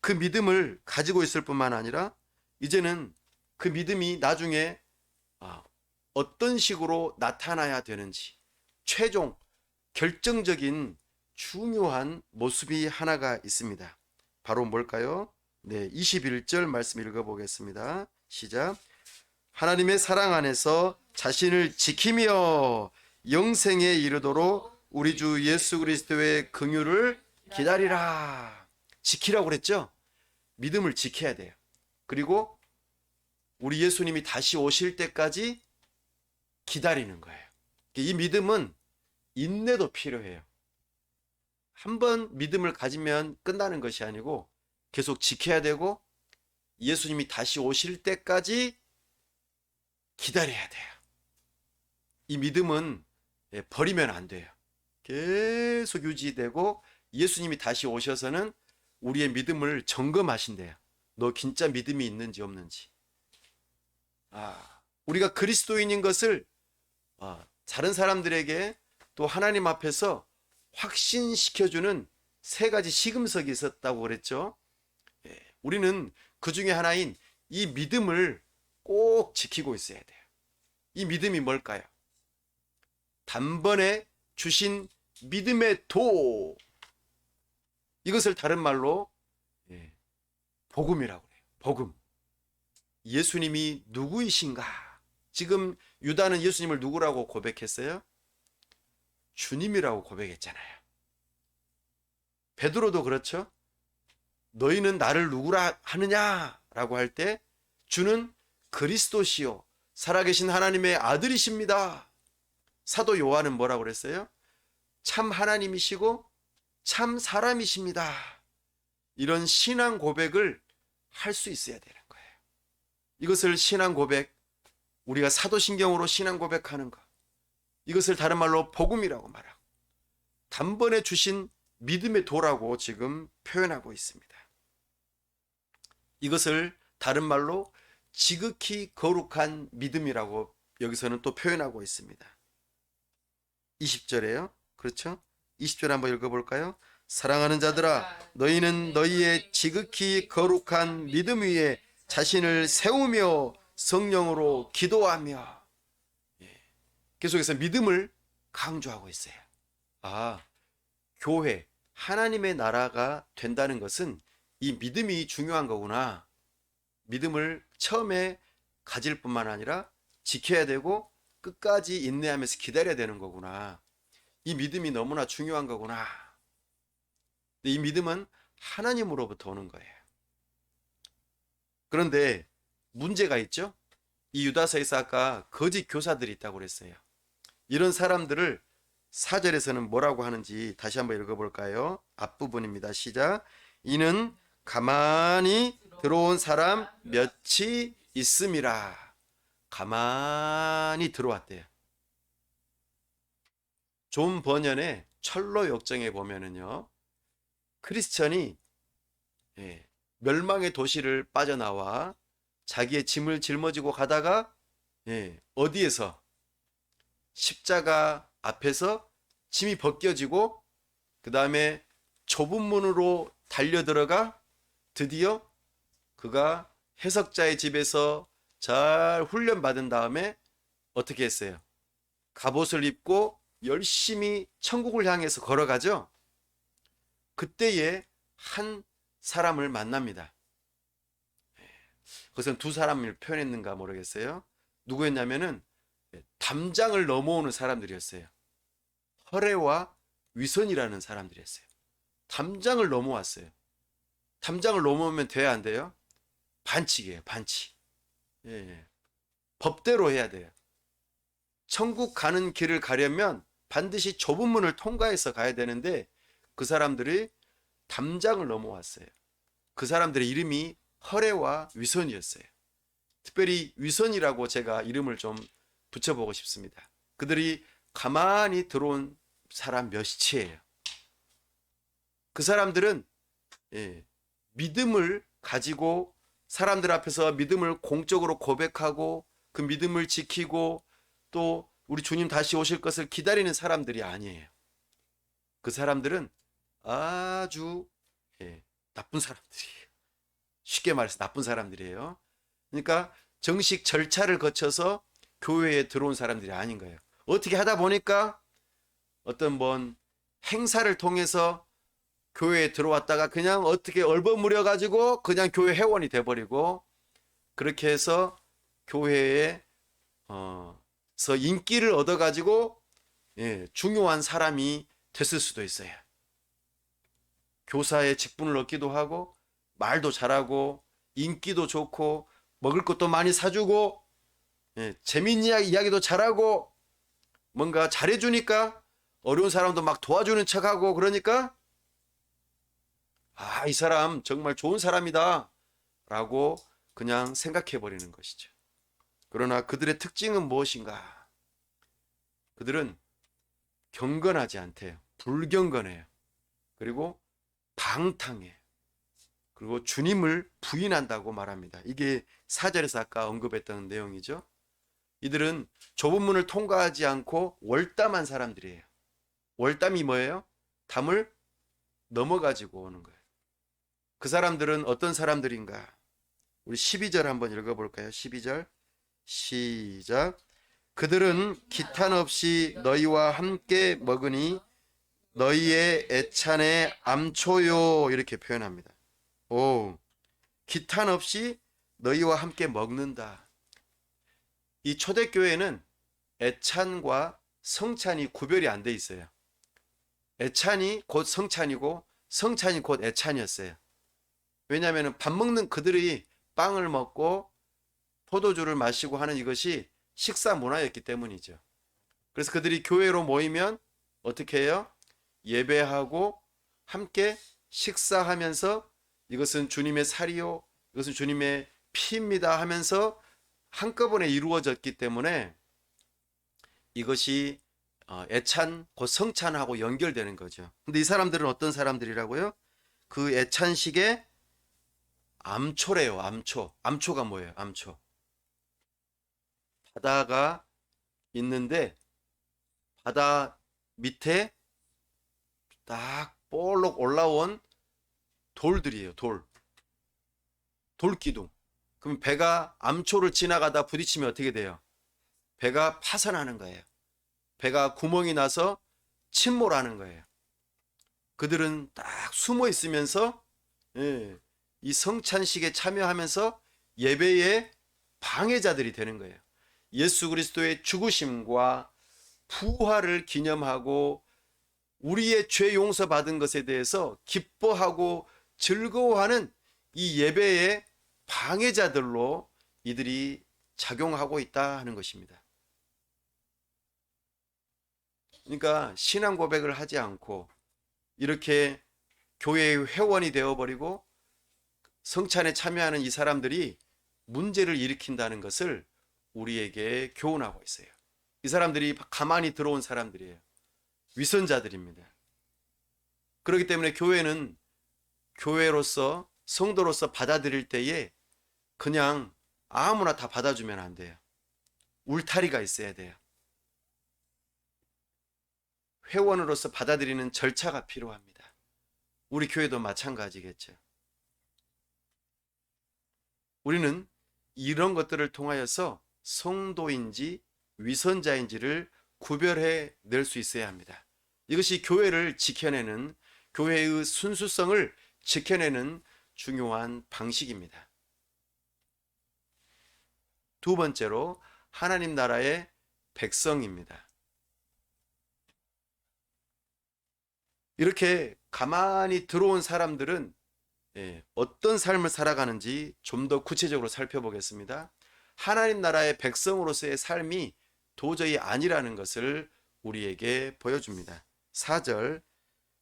그 믿음을 가지고 있을 뿐만 아니라 이제는 그 믿음이 나중에 어떤 식으로 나타나야 되는지 최종 결정적인 중요한 모습이 하나가 있습니다. 바로 뭘까요? 네, 21절 말씀 읽어보겠습니다. 시작. 하나님의 사랑 안에서 자신을 지키며 영생에 이르도록 우리 주 예수 그리스도의 긍휼을 기다리라. 지키라고 그랬죠? 믿음을 지켜야 돼요. 그리고 우리 예수님이 다시 오실 때까지 기다리는 거예요. 이 믿음은 인내도 필요해요. 한번 믿음을 가지면 끝나는 것이 아니고 계속 지켜야 되고 예수님이 다시 오실 때까지 기다려야 돼요. 이 믿음은 버리면 안 돼요. 계속 유지되고 예수님이 다시 오셔서는 우리의 믿음을 점검하신대요. 너 진짜 믿음이 있는지 없는지. 우리가 그리스도인인 것을 다른 사람들에게 또 하나님 앞에서 확신시켜주는 세 가지 시금석이 있었다고 그랬죠. 우리는 그 중에 하나인 이 믿음을 꼭 지키고 있어야 돼요. 이 믿음이 뭘까요? 단번에 주신 믿음의 도. 이것을 다른 말로 복음이라고 해요. 복음. 예수님이 누구이신가? 지금 유다는 예수님을 누구라고 고백했어요? 주님이라고 고백했잖아요. 베드로도 그렇죠. 너희는 나를 누구라 하느냐라고 할 때 주는 그리스도시요 살아계신 하나님의 아들이십니다. 사도 요한은 뭐라고 그랬어요? 참 하나님이시고 참 사람이십니다. 이런 신앙 고백을 할 수 있어야 되는 거예요. 이것을 신앙 고백, 우리가 사도신경으로 신앙 고백하는 것, 이것을 다른 말로 복음이라고 말하고 단번에 주신 믿음의 도라고 지금 표현하고 있습니다. 이것을 다른 말로 지극히 거룩한 믿음이라고 여기서는 또 표현하고 있습니다. 20절에요. 그렇죠? 20절 한번 읽어볼까요? 사랑하는 자들아, 너희는 너희의 지극히 거룩한 믿음 위에 자신을 세우며 성령으로 기도하며. 계속해서 믿음을 강조하고 있어요. 아, 교회, 하나님의 나라가 된다는 것은 이 믿음이 중요한 거구나. 믿음을 처음에 가질 뿐만 아니라 지켜야 되고 끝까지 인내하면서 기다려야 되는 거구나. 이 믿음이 너무나 중요한 거구나. 이 믿음은 하나님으로부터 오는 거예요. 그런데 문제가 있죠. 이 유다서에서 아까 거짓 교사들이 있다고 그랬어요. 이런 사람들을 4절에서는 뭐라고 하는지 다시 한번 읽어볼까요? 앞부분입니다. 시작. 이는 가만히 들어온 사람 몇이 있음이라. 가만히 들어왔대요. 존 버년의 철로 역정에 보면은요, 크리스천이 멸망의 도시를 빠져나와 자기의 짐을 짊어지고 가다가 어디에서 십자가 앞에서 짐이 벗겨지고 그 다음에 좁은 문으로 달려들어가 드디어 그가 해석자의 집에서 잘 훈련받은 다음에 어떻게 했어요? 갑옷을 입고 열심히 천국을 향해서 걸어가죠. 그때에 한 사람을 만납니다. 그것은 두 사람을 표현했는가 모르겠어요. 누구였냐면은 담장을 넘어오는 사람들이었어요. 허례와 위선이라는 사람들이었어요. 담장을 넘어왔어요. 담장을 넘어오면 돼야 안 돼요? 반칙이에요, 반칙. 법대로 해야 돼요. 천국 가는 길을 가려면 반드시 좁은 문을 통과해서 가야 되는데 그 사람들이 담장을 넘어왔어요. 그 사람들의 이름이 허례와 위선이었어요. 특별히 위선이라고 제가 이름을 좀 붙여보고 싶습니다. 그들이 가만히 들어온 사람 몇이에요. 그 사람들은 믿음을 가지고 사람들 앞에서 믿음을 공적으로 고백하고 그 믿음을 지키고 또 우리 주님 다시 오실 것을 기다리는 사람들이 아니에요. 그 사람들은 아주 나쁜 사람들이에요. 쉽게 말해서 나쁜 사람들이에요. 그러니까 정식 절차를 거쳐서 교회에 들어온 사람들이 아닌 거예요. 어떻게 하다 보니까 어떤 뭔 행사를 통해서 교회에 들어왔다가 그냥 어떻게 얼버무려 가지고 그냥 교회 회원이 돼버리고 그렇게 해서 교회에 인기를 얻어 가지고 중요한 사람이 됐을 수도 있어요. 교사의 직분을 얻기도 하고 말도 잘하고 인기도 좋고 먹을 것도 많이 사주고 재미있는 이야기도 잘하고 뭔가 잘해주니까 어려운 사람도 막 도와주는 척하고 그러니까 이 사람 정말 좋은 사람이다 라고 그냥 생각해 버리는 것이죠. 그러나 그들의 특징은 무엇인가? 그들은 경건하지 않대요. 불경건해요. 그리고 방탕해요. 그리고 주님을 부인한다고 말합니다. 이게 4절에서 아까 언급했던 내용이죠. 이들은 좁은 문을 통과하지 않고 월담한 사람들이에요. 월담이 뭐예요? 담을 넘어가지고 오는 거예요. 그 사람들은 어떤 사람들인가? 우리 12절 한번 읽어볼까요? 12절 시작. 그들은 기탄 없이 너희와 함께 먹으니 너희의 애찬에 암초요 이렇게 표현합니다. 기탄 없이 너희와 함께 먹는다. 이 초대교회는 애찬과 성찬이 구별이 안 돼 있어요. 애찬이 곧 성찬이고 성찬이 곧 애찬이었어요. 왜냐하면 밥 먹는 그들이 빵을 먹고 포도주를 마시고 하는 이것이 식사 문화였기 때문이죠. 그래서 그들이 교회로 모이면 어떻게 해요? 예배하고 함께 식사하면서 이것은 주님의 살이요, 이것은 주님의 피입니다 하면서 한꺼번에 이루어졌기 때문에 이것이 애찬 곧 성찬하고 연결되는 거죠. 근데 이 사람들은 어떤 사람들이라고요? 그 애찬식에 암초래요. 암초. 암초가 뭐예요? 암초. 바다가 있는데 바다 밑에 딱 볼록 올라온 돌들이에요. 돌기둥. 그럼 배가 암초를 지나가다 부딪히면 어떻게 돼요? 배가 파선하는 거예요. 배가 구멍이 나서 침몰하는 거예요. 그들은 딱 숨어 있으면서 이 성찬식에 참여하면서 예배의 방해자들이 되는 거예요. 예수 그리스도의 죽으심과 부활을 기념하고 우리의 죄 용서받은 것에 대해서 기뻐하고 즐거워하는 이 예배의 방해자들로 이들이 작용하고 있다 하는 것입니다. 그러니까 신앙 고백을 하지 않고 이렇게 교회의 회원이 되어버리고 성찬에 참여하는 이 사람들이 문제를 일으킨다는 것을 우리에게 교훈하고 있어요. 이 사람들이 가만히 들어온 사람들이에요. 위선자들입니다. 그렇기 때문에 교회는 교회로서 성도로서 받아들일 때에 그냥 아무나 다 받아주면 안 돼요. 울타리가 있어야 돼요. 회원으로서 받아들이는 절차가 필요합니다. 우리 교회도 마찬가지겠죠. 우리는 이런 것들을 통하여서 성도인지 위선자인지를 구별해 낼 수 있어야 합니다. 이것이 교회를 지켜내는, 교회의 순수성을 지켜내는 중요한 방식입니다. 두 번째로 하나님 나라의 백성입니다. 이렇게 가만히 들어온 사람들은 어떤 삶을 살아가는지 좀 더 구체적으로 살펴보겠습니다. 하나님 나라의 백성으로서의 삶이 도저히 아니라는 것을 우리에게 보여줍니다. 4절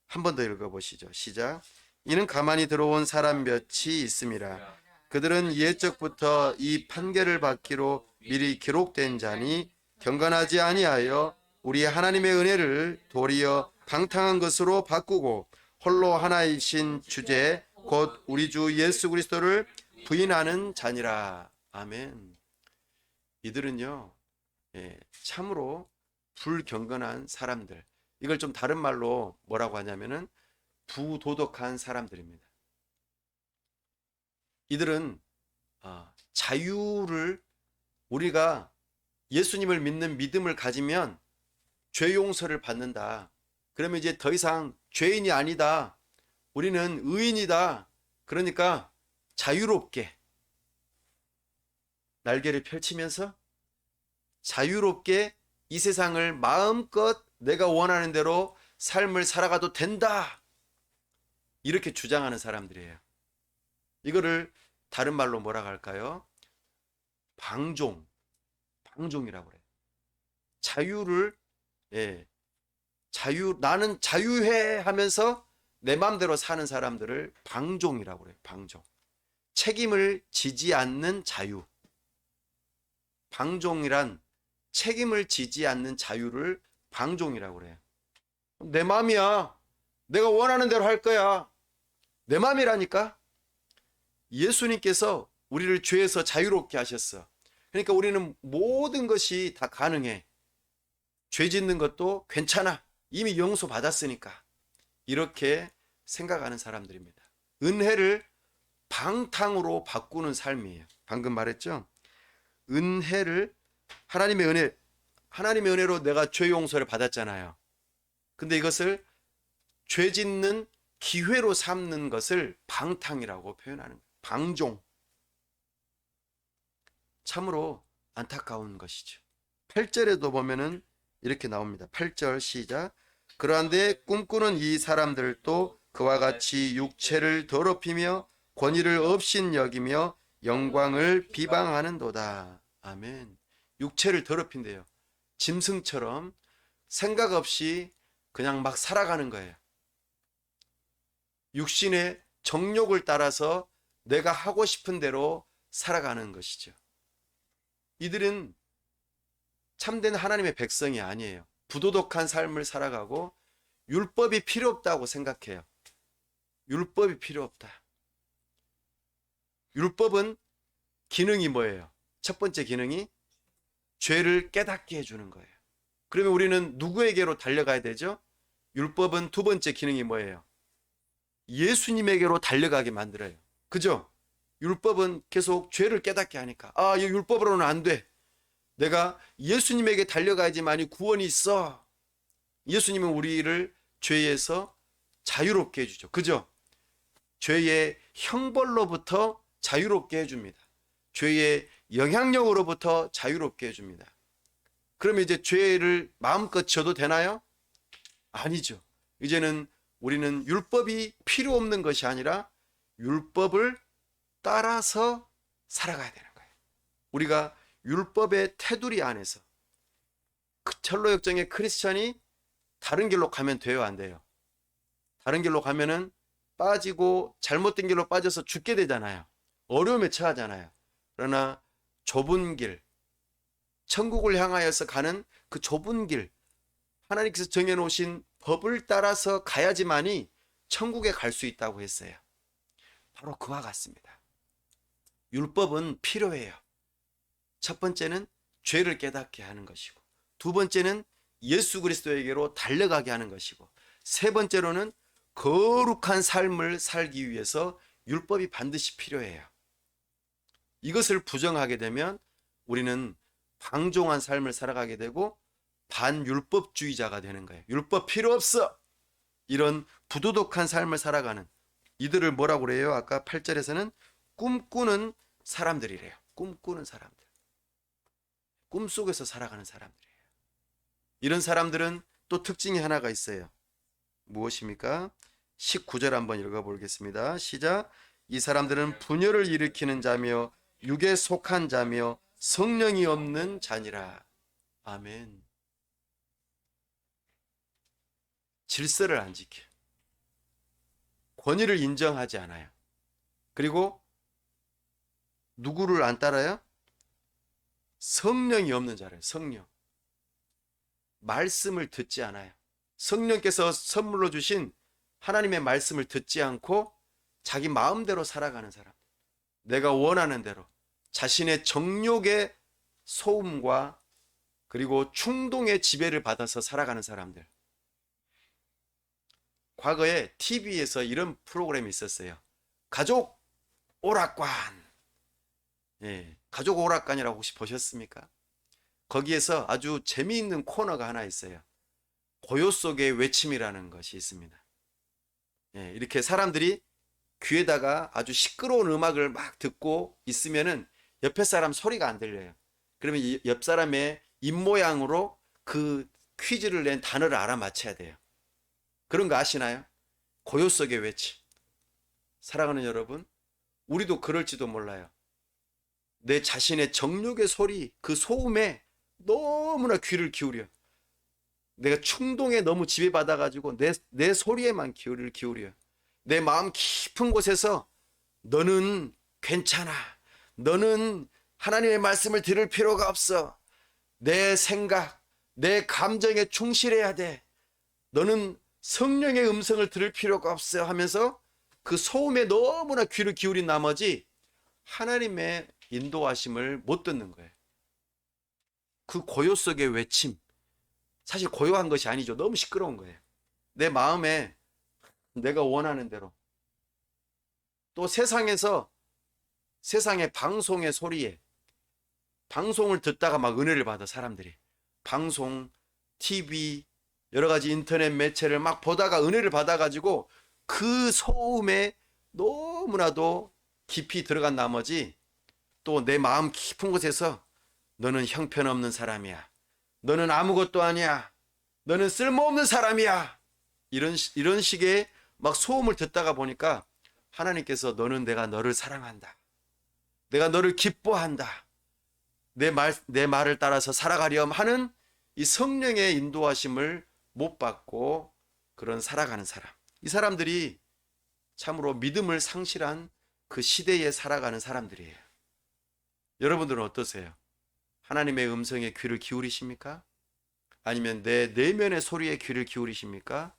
한 번 더 읽어보시죠. 시작. 이는 가만히 들어온 사람 몇이 있음이라. 그들은 옛적부터 이 판결을 받기로 미리 기록된 자니 경건하지 아니하여 우리 하나님의 은혜를 도리어 방탕한 것으로 바꾸고 홀로 하나이신 주제 곧 우리 주 예수 그리스도를 부인하는 자니라. 아멘. 이들은요 참으로 불경건한 사람들, 이걸 좀 다른 말로 뭐라고 하냐면은 부도덕한 사람들입니다. 이들은 자유를, 우리가 예수님을 믿는 믿음을 가지면 죄 용서를 받는다. 그러면 이제 더 이상 죄인이 아니다. 우리는 의인이다. 그러니까 자유롭게 날개를 펼치면서 자유롭게 이 세상을 마음껏 내가 원하는 대로 삶을 살아가도 된다. 이렇게 주장하는 사람들이에요. 이거를 다른 말로 뭐라고 할까요? 방종이라고 그래요. 자유를 나는 자유해 하면서 내 마음대로 사는 사람들을 방종이라고 그래요. 방종. 책임을 지지 않는 자유. 방종이란 책임을 지지 않는 자유를 방종이라고 그래요. 내 마음이야. 내가 원하는 대로 할 거야. 내 마음이라니까. 예수님께서 우리를 죄에서 자유롭게 하셨어. 그러니까 우리는 모든 것이 다 가능해. 죄 짓는 것도 괜찮아. 이미 용서받았으니까. 이렇게 생각하는 사람들입니다. 은혜를 방탕으로 바꾸는 삶이에요. 방금 말했죠? 은혜를, 하나님의 은혜로 내가 죄 용서를 받았잖아요. 근데 이것을 죄 짓는 기회로 삼는 것을 방탕이라고 표현하는 거예요. 방종. 참으로 안타까운 것이죠. 8절에도 보면은 이렇게 나옵니다. 8절 시작. 그러한데 꿈꾸는 이 사람들도 그와 같이 육체를 더럽히며 권위를 없인 여기며 영광을 비방하는도다. 아멘. 육체를 더럽힌대요. 짐승처럼 생각 없이 그냥 막 살아가는 거예요. 육신의 정욕을 따라서 내가 하고 싶은 대로 살아가는 것이죠. 이들은 참된 하나님의 백성이 아니에요. 부도덕한 삶을 살아가고 율법이 필요 없다고 생각해요. 율법이 필요 없다. 율법은 기능이 뭐예요? 첫 번째 기능이 죄를 깨닫게 해주는 거예요. 그러면 우리는 누구에게로 달려가야 되죠? 율법은 두 번째 기능이 뭐예요? 예수님에게로 달려가게 만들어요. 그죠? 율법은 계속 죄를 깨닫게 하니까 이 율법으로는 안 돼. 내가 예수님에게 달려가야지만이 구원이 있어. 예수님은 우리를 죄에서 자유롭게 해주죠. 그죠? 죄의 형벌로부터 자유롭게 해줍니다. 죄의 영향력으로부터 자유롭게 해줍니다. 그러면 이제 죄를 마음껏 져도 되나요? 아니죠. 이제는 우리는 율법이 필요 없는 것이 아니라 율법을 따라서 살아가야 되는 거예요. 우리가 율법의 테두리 안에서 철로 역정의 크리스천이 다른 길로 가면 돼요, 안 돼요? 다른 길로 가면은 빠지고 잘못된 길로 빠져서 죽게 되잖아요. 어려움에 처하잖아요. 그러나 좁은 길, 천국을 향하여서 가는 그 좁은 길, 하나님께서 정해놓으신 법을 따라서 가야지만이 천국에 갈 수 있다고 했어요. 바로 그와 같습니다. 율법은 필요해요. 첫 번째는 죄를 깨닫게 하는 것이고, 두 번째는 예수 그리스도에게로 달려가게 하는 것이고, 세 번째로는 거룩한 삶을 살기 위해서 율법이 반드시 필요해요. 이것을 부정하게 되면 우리는 방종한 삶을 살아가게 되고 반율법주의자가 되는 거예요. 율법 필요 없어. 이런 부도덕한 삶을 살아가는 이들을 뭐라고 그래요? 아까 8절에서는 꿈꾸는 사람들이래요. 꿈꾸는 사람들. 꿈속에서 살아가는 사람들이에요. 이런 사람들은 또 특징이 하나가 있어요. 무엇입니까? 19절 한번 읽어보겠습니다. 시작. 이 사람들은 분열을 일으키는 자며 육에 속한 자며 성령이 없는 자니라. 아멘. 질서를 안 지켜. 권위를 인정하지 않아요. 그리고 누구를 안 따라요? 성령이 없는 자래요. 성령. 말씀을 듣지 않아요. 성령께서 선물로 주신 하나님의 말씀을 듣지 않고 자기 마음대로 살아가는 사람. 내가 원하는 대로 자신의 정욕의 소음과 그리고 충동의 지배를 받아서 살아가는 사람들. 과거에 TV에서 이런 프로그램이 있었어요. 가족 오락관. 가족 오락관이라고 혹시 보셨습니까? 거기에서 아주 재미있는 코너가 하나 있어요. 고요 속의 외침이라는 것이 있습니다. 이렇게 사람들이 귀에다가 아주 시끄러운 음악을 막 듣고 있으면은 옆에 사람 소리가 안 들려요. 그러면 옆 사람의 입모양으로 그 퀴즈를 낸 단어를 알아맞혀야 돼요. 그런 거 아시나요? 고요 속의 외침. 사랑하는 여러분, 우리도 그럴지도 몰라요. 내 자신의 정욕의 소리, 그 소음에 너무나 귀를 기울여. 내가 충동에 너무 지배받아가지고 내 소리에만 귀를 기울여. 내 마음 깊은 곳에서 너는 괜찮아. 너는 하나님의 말씀을 들을 필요가 없어. 내 생각, 내 감정에 충실해야 돼. 너는 성령의 음성을 들을 필요가 없어 하면서 그 소음에 너무나 귀를 기울인 나머지 하나님의 인도하심을 못 듣는 거예요. 그 고요 속의 외침. 사실 고요한 것이 아니죠. 너무 시끄러운 거예요. 내 마음에 내가 원하는 대로. 또 세상에서 세상의 방송의 소리에 방송을 듣다가 막 은혜를 받아 사람들이. 방송, TV, 여러 가지 인터넷 매체를 막 보다가 은혜를 받아가지고 그 소음에 너무나도 깊이 들어간 나머지 또 내 마음 깊은 곳에서 너는 형편없는 사람이야. 너는 아무것도 아니야. 너는 쓸모없는 사람이야. 이런 식의 막 소음을 듣다가 보니까 하나님께서 내가 너를 사랑한다. 내가 너를 기뻐한다. 내 말을 따라서 살아가렴 하는 이 성령의 인도하심을 못 받고 그런 살아가는 사람. 이 사람들이 참으로 믿음을 상실한 그 시대에 살아가는 사람들이에요. 여러분들은 어떠세요? 하나님의 음성에 귀를 기울이십니까? 아니면 내 내면의 소리에 귀를 기울이십니까?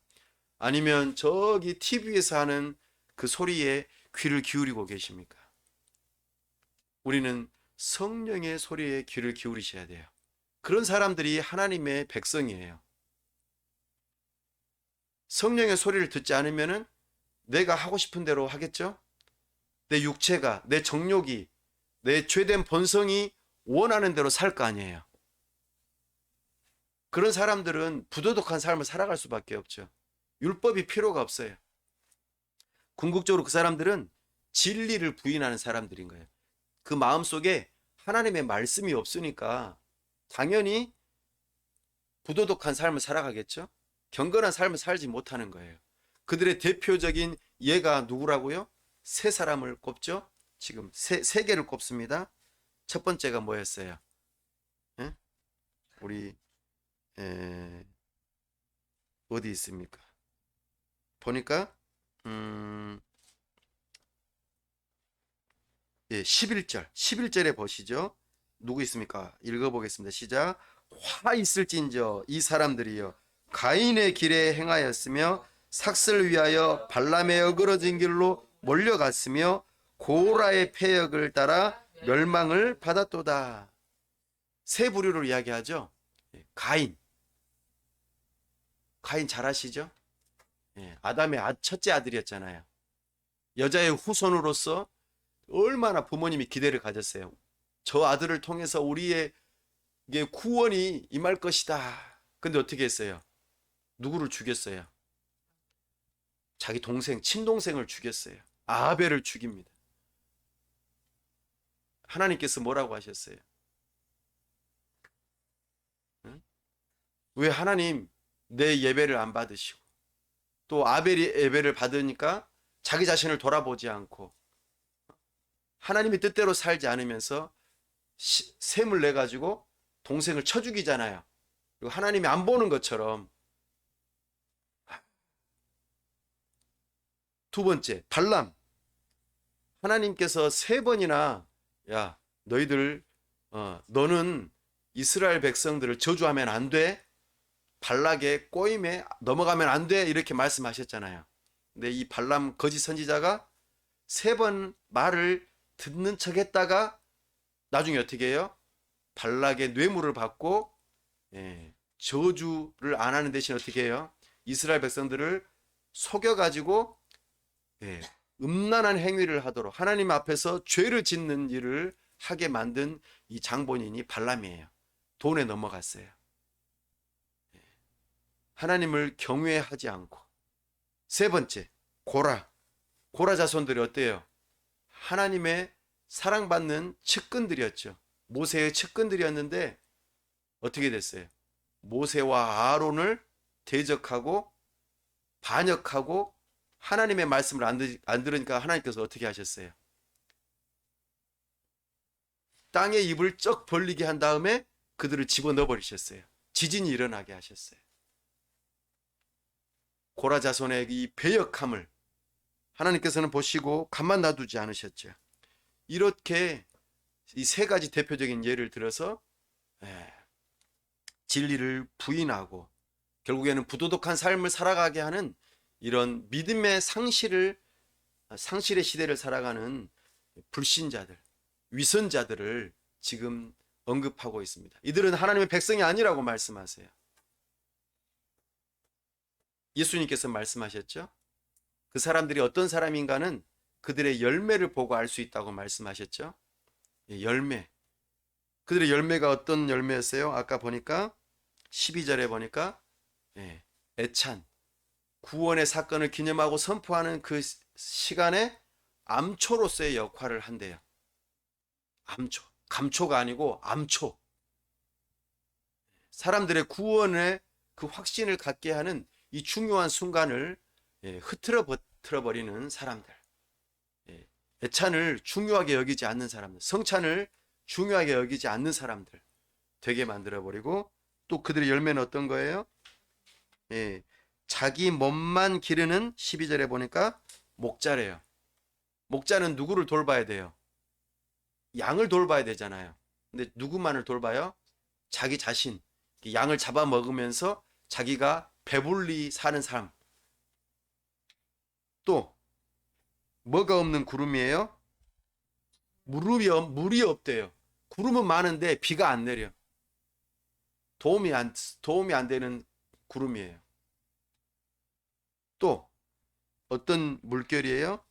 아니면 저기 TV에서 하는 그 소리에 귀를 기울이고 계십니까? 우리는 성령의 소리에 귀를 기울이셔야 돼요. 그런 사람들이 하나님의 백성이에요. 성령의 소리를 듣지 않으면은 내가 하고 싶은 대로 하겠죠? 내 육체가, 내 정욕이, 내 죄된 본성이 원하는 대로 살 거 아니에요. 그런 사람들은 부도덕한 삶을 살아갈 수밖에 없죠. 율법이 필요가 없어요. 궁극적으로 그 사람들은 진리를 부인하는 사람들인 거예요. 그 마음속에 하나님의 말씀이 없으니까 당연히 부도덕한 삶을 살아가겠죠. 경건한 삶을 살지 못하는 거예요. 그들의 대표적인 예가 누구라고요? 세 사람을 꼽죠. 지금 세 개를 꼽습니다. 첫 번째가 뭐였어요? 예? 우리 어디 있습니까? 보니까 11절에 보시죠. 누구 있습니까? 읽어보겠습니다. 시작. 화 있을진저 이 사람들이여 가인의 길에 행하였으며 삭슬 위하여 발람의 어그러진 길로 몰려갔으며 고라의 패역을 따라 멸망을 받았도다. 세 부류로 이야기하죠. 가인 잘 아시죠? 아담의 첫째 아들이었잖아요. 여자의 후손으로서 얼마나 부모님이 기대를 가졌어요. 저 아들을 통해서 우리의 구원이 임할 것이다. 근데 어떻게 했어요? 누구를 죽였어요? 자기 동생, 친동생을 죽였어요. 아벨을 죽입니다. 하나님께서 뭐라고 하셨어요? 응? 왜 하나님 내 예배를 안 받으시고 또 아벨이 예배를 받으니까 자기 자신을 돌아보지 않고 하나님의 뜻대로 살지 않으면서 셈을 내 가지고 동생을 쳐 죽이잖아요. 그리고 하나님이 안 보는 것처럼. 두 번째, 발람. 하나님께서 세 번이나 야, 너희들 너는 이스라엘 백성들을 저주하면 안 돼. 발락의 꼬임에 넘어가면 안 돼. 이렇게 말씀하셨잖아요. 근데 이 발람 거짓 선지자가 세 번 말을 듣는 척 했다가 나중에 어떻게 해요? 발락의 뇌물을 받고 저주를 안 하는 대신 어떻게 해요? 이스라엘 백성들을 속여가지고 음란한 행위를 하도록 하나님 앞에서 죄를 짓는 일을 하게 만든 이 장본인이 발람이에요. 돈에 넘어갔어요. 하나님을 경외하지 않고. 세 번째, 고라 자손들이 어때요? 하나님의 사랑받는 측근들이었죠. 모세의 측근들이었는데 어떻게 됐어요? 모세와 아론을 대적하고 반역하고 하나님의 말씀을 안 들으니까 하나님께서 어떻게 하셨어요? 땅의 입을 쩍 벌리게 한 다음에 그들을 집어넣어 버리셨어요. 지진이 일어나게 하셨어요. 고라 자손의 이 배역함을 하나님께서는 보시고 가만 놔두지 않으셨죠. 이렇게 이 세 가지 대표적인 예를 들어서 진리를 부인하고 결국에는 부도덕한 삶을 살아가게 하는 이런 믿음의 상실의 시대를 살아가는 불신자들, 위선자들을 지금 언급하고 있습니다. 이들은 하나님의 백성이 아니라고 말씀하세요. 예수님께서 말씀하셨죠. 그 사람들이 어떤 사람인가는 그들의 열매를 보고 알 수 있다고 말씀하셨죠. 열매. 그들의 열매가 어떤 열매였어요? 아까 보니까 12절에 보니까 애찬, 구원의 사건을 기념하고 선포하는 그 시간에 암초로서의 역할을 한대요. 암초. 감초가 아니고 암초. 사람들의 구원의 그 확신을 갖게 하는 이 중요한 순간을 흐트러 버리는 사람들. 애찬을 중요하게 여기지 않는 사람들. 성찬을 중요하게 여기지 않는 사람들 되게 만들어 버리고 또 그들의 열매는 어떤 거예요? 자기 몸만 기르는 12절에 보니까 목자래요. 목자는 누구를 돌봐야 돼요? 양을 돌봐야 되잖아요. 근데 누구만을 돌봐요? 자기 자신. 양을 잡아먹으면서 자기가 배불리 사는 사람. 또 뭐가 없는 구름이에요? 물이 없대요. 구름은 많은데 비가 안 내려. 도움이 안 되는 구름이에요. 또 어떤 물결이에요?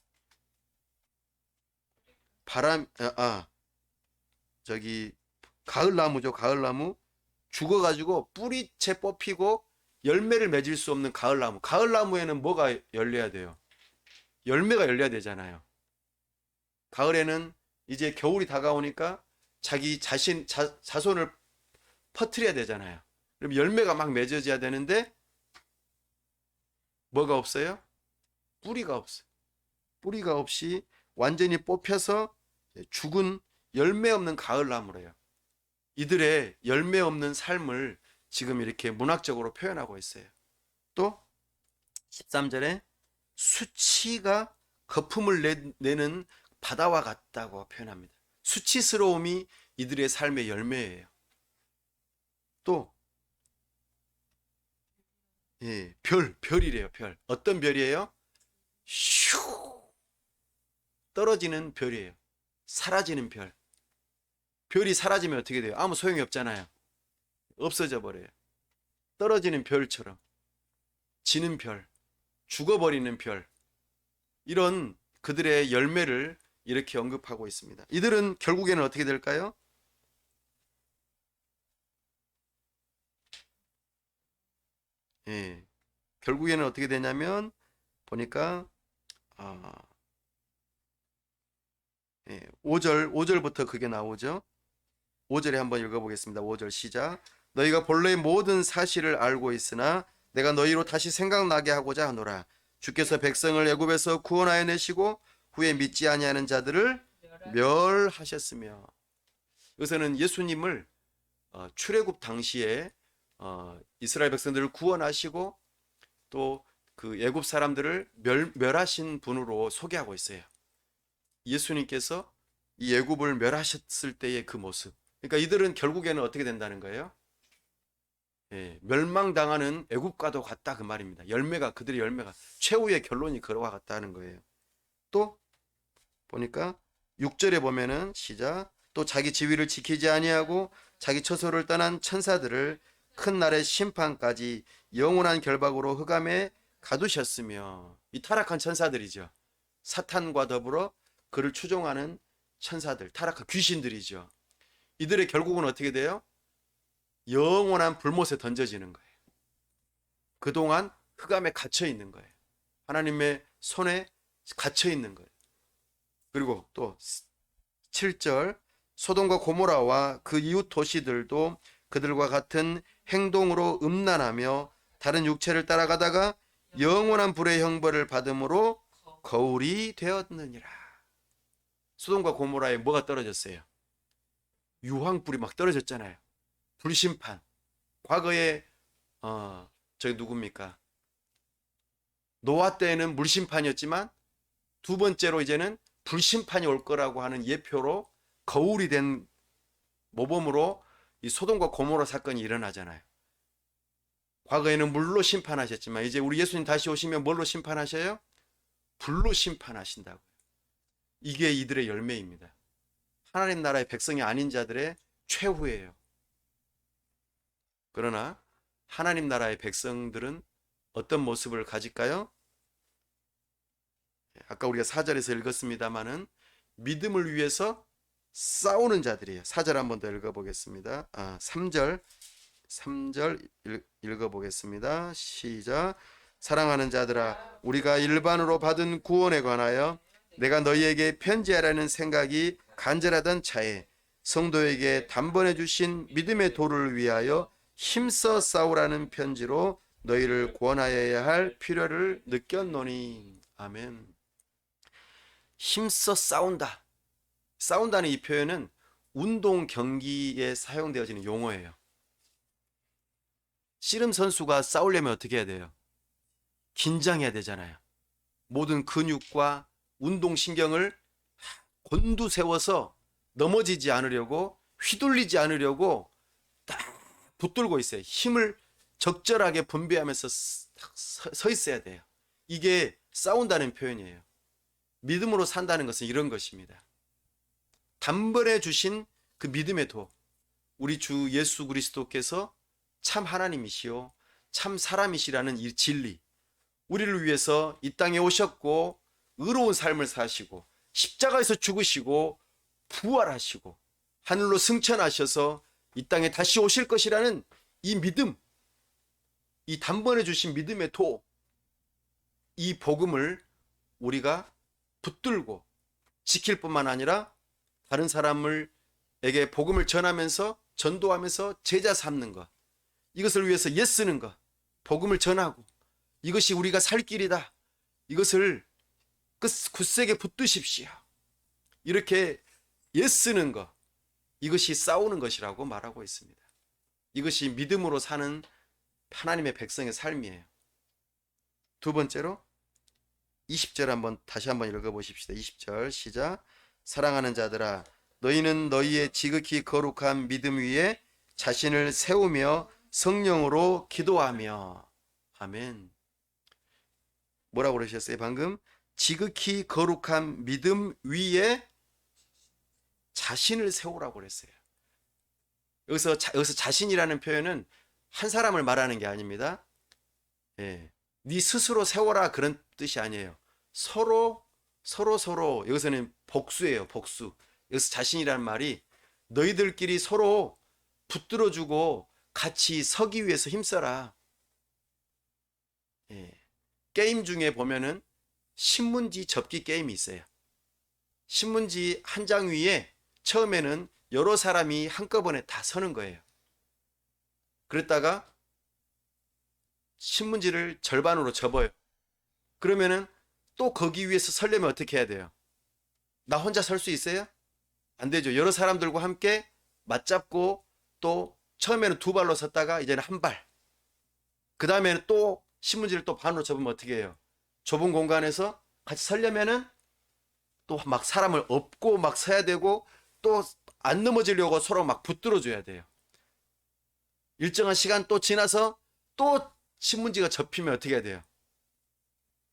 저기 가을나무죠. 가을나무 죽어가지고 뿌리채 뽑히고 열매를 맺을 수 없는 가을나무. 가을나무에는 뭐가 열려야 돼요? 열매가 열려야 되잖아요. 가을에는 이제 겨울이 다가오니까 자기 자손을 퍼뜨려야 되잖아요. 그럼 열매가 막 맺어져야 되는데 뭐가 없어요? 뿌리가 없어요. 뿌리가 없이 완전히 뽑혀서 죽은 열매 없는 가을나무래요. 이들의 열매 없는 삶을 지금 이렇게 문학적으로 표현하고 있어요. 또 13절에 수치가 거품을 내는 바다와 같다고 표현합니다. 수치스러움이 이들의 삶의 열매예요. 또 별이래요. 별. 어떤 별이에요? 슉 떨어지는 별이에요. 사라지는 별. 별이 사라지면 어떻게 돼요? 아무 소용이 없잖아요. 없어져 버려요. 떨어지는 별처럼 지는 별, 죽어버리는 별, 이런 그들의 열매를 이렇게 언급하고 있습니다. 이들은 결국에는 어떻게 될까요? 결국에는 어떻게 되냐면 보니까 5절부터 그게 나오죠. 5절에 한번 읽어보겠습니다. 5절 시작. 너희가 본래 모든 사실을 알고 있으나 내가 너희로 다시 생각나게 하고자 하노라. 주께서 백성을 애굽에서 구원하여 내시고 후에 믿지 아니하는 자들을 멸하셨으며. 여기서는 예수님을 출애굽 당시에 이스라엘 백성들을 구원하시고 또 그 애굽 사람들을 멸하신 분으로 소개하고 있어요. 예수님께서 이 애굽을 멸하셨을 때의 그 모습. 그러니까 이들은 결국에는 어떻게 된다는 거예요? 멸망당하는 애굽과도 같다 그 말입니다. 그들의 열매가 최후의 결론이 그와 같다는 거예요. 또 보니까 6절에 보면은 시작. 또 자기 지위를 지키지 아니하고 자기 처소를 떠난 천사들을 큰 날의 심판까지 영원한 결박으로 흑암에 가두셨으며. 이 타락한 천사들이죠. 사탄과 더불어 그를 추종하는 천사들, 타락한 귀신들이죠. 이들의 결국은 어떻게 돼요? 영원한 불못에 던져지는 거예요. 그동안 흑암에 갇혀 있는 거예요. 하나님의 손에 갇혀 있는 거예요. 그리고 또 7절 소돔과 고모라와 그 이웃 도시들도 그들과 같은 행동으로 음란하며 다른 육체를 따라가다가 영원한 불의 형벌을 받음으로 거울이 되었느니라. 소돔과 고모라에 뭐가 떨어졌어요? 유황불이 막 떨어졌잖아요. 불심판. 과거에 저기 누굽니까? 노아 때에는 물심판이었지만 두 번째로 이제는 불심판이 올 거라고 하는 예표로 거울이 된 모범으로 이 소돔과 고모라 사건이 일어나잖아요. 과거에는 물로 심판하셨지만 이제 우리 예수님 다시 오시면 뭘로 심판하셔요? 불로 심판하신다고요. 이게 이들의 열매입니다. 하나님 나라의 백성이 아닌 자들의 최후예요. 그러나 하나님 나라의 백성들은 어떤 모습을 가질까요? 아까 우리가 4절에서 읽었습니다마는 믿음을 위해서 싸우는 자들이에요. 4절 한 번 더 읽어보겠습니다. 3절 읽어보겠습니다. 시작. 사랑하는 자들아, 우리가 일반으로 받은 구원에 관하여 내가 너희에게 편지하라는 생각이 간절하던 차에 성도에게 단번에 주신 믿음의 도를 위하여 힘써 싸우라는 편지로 너희를 구원하여야 할 필요를 느꼈노니. 아멘. 힘써 싸운다. 싸운다는 이 표현은 운동 경기에 사용되어지는 용어예요. 씨름 선수가 싸우려면 어떻게 해야 돼요? 긴장해야 되잖아요. 모든 근육과 운동신경을 곤두세워서 넘어지지 않으려고, 휘둘리지 않으려고 딱 붙들고 있어요. 힘을 적절하게 분배하면서 서 있어야 돼요. 이게 싸운다는 표현이에요. 믿음으로 산다는 것은 이런 것입니다. 단번에 주신 그 믿음의 도, 우리 주 예수 그리스도께서 참 하나님이시요 참 사람이시라는 이 진리, 우리를 위해서 이 땅에 오셨고 의로운 삶을 사시고 십자가에서 죽으시고 부활하시고 하늘로 승천하셔서 이 땅에 다시 오실 것이라는 이 믿음, 이 단번에 주신 믿음의 도, 이 복음을 우리가 붙들고 지킬 뿐만 아니라 다른 사람에게 복음을 전하면서 전도하면서 제자 삼는 것, 이것을 위해서 애쓰는 것, 복음을 전하고 이것이 우리가 살 길이다, 이것을 굳세게 붙드십시오, 이렇게 애쓰는 것, 이것이 싸우는 것이라고 말하고 있습니다. 이것이 믿음으로 사는 하나님의 백성의 삶이에요. 두 번째로 20절 다시 한번 읽어보십시다. 20절 시작. 사랑하는 자들아, 너희는 너희의 지극히 거룩한 믿음 위에 자신을 세우며 성령으로 기도하며. 아멘. 뭐라고 그러셨어요 방금? 지극히 거룩한 믿음 위에 자신을 세우라고 그랬어요. 여기서 자신이라는 표현은 한 사람을 말하는 게 아닙니다. 예. 네 스스로 세워라 그런 뜻이 아니에요. 서로 여기서는 복수예요. 복수. 여기서 자신이라는 말이 너희들끼리 서로 붙들어주고 같이 서기 위해서 힘써라. 예. 게임 중에 보면은 신문지 접기 게임이 있어요. 신문지 한 장 위에 처음에는 여러 사람이 한꺼번에 다 서는 거예요. 그랬다가 신문지를 절반으로 접어요. 그러면은 또 거기 위에서 서려면 어떻게 해야 돼요? 나 혼자 설 수 있어요? 안 되죠. 여러 사람들과 함께 맞잡고 또 처음에는 두 발로 섰다가 이제는 한 발. 그 다음에는 또 신문지를 또 반으로 접으면 어떻게 해요? 좁은 공간에서 같이 서려면은 또 막 사람을 업고 막 서야 되고 또 안 넘어지려고 서로 막 붙들어 줘야 돼요. 일정한 시간 또 지나서 또 신문지가 접히면 어떻게 해야 돼요?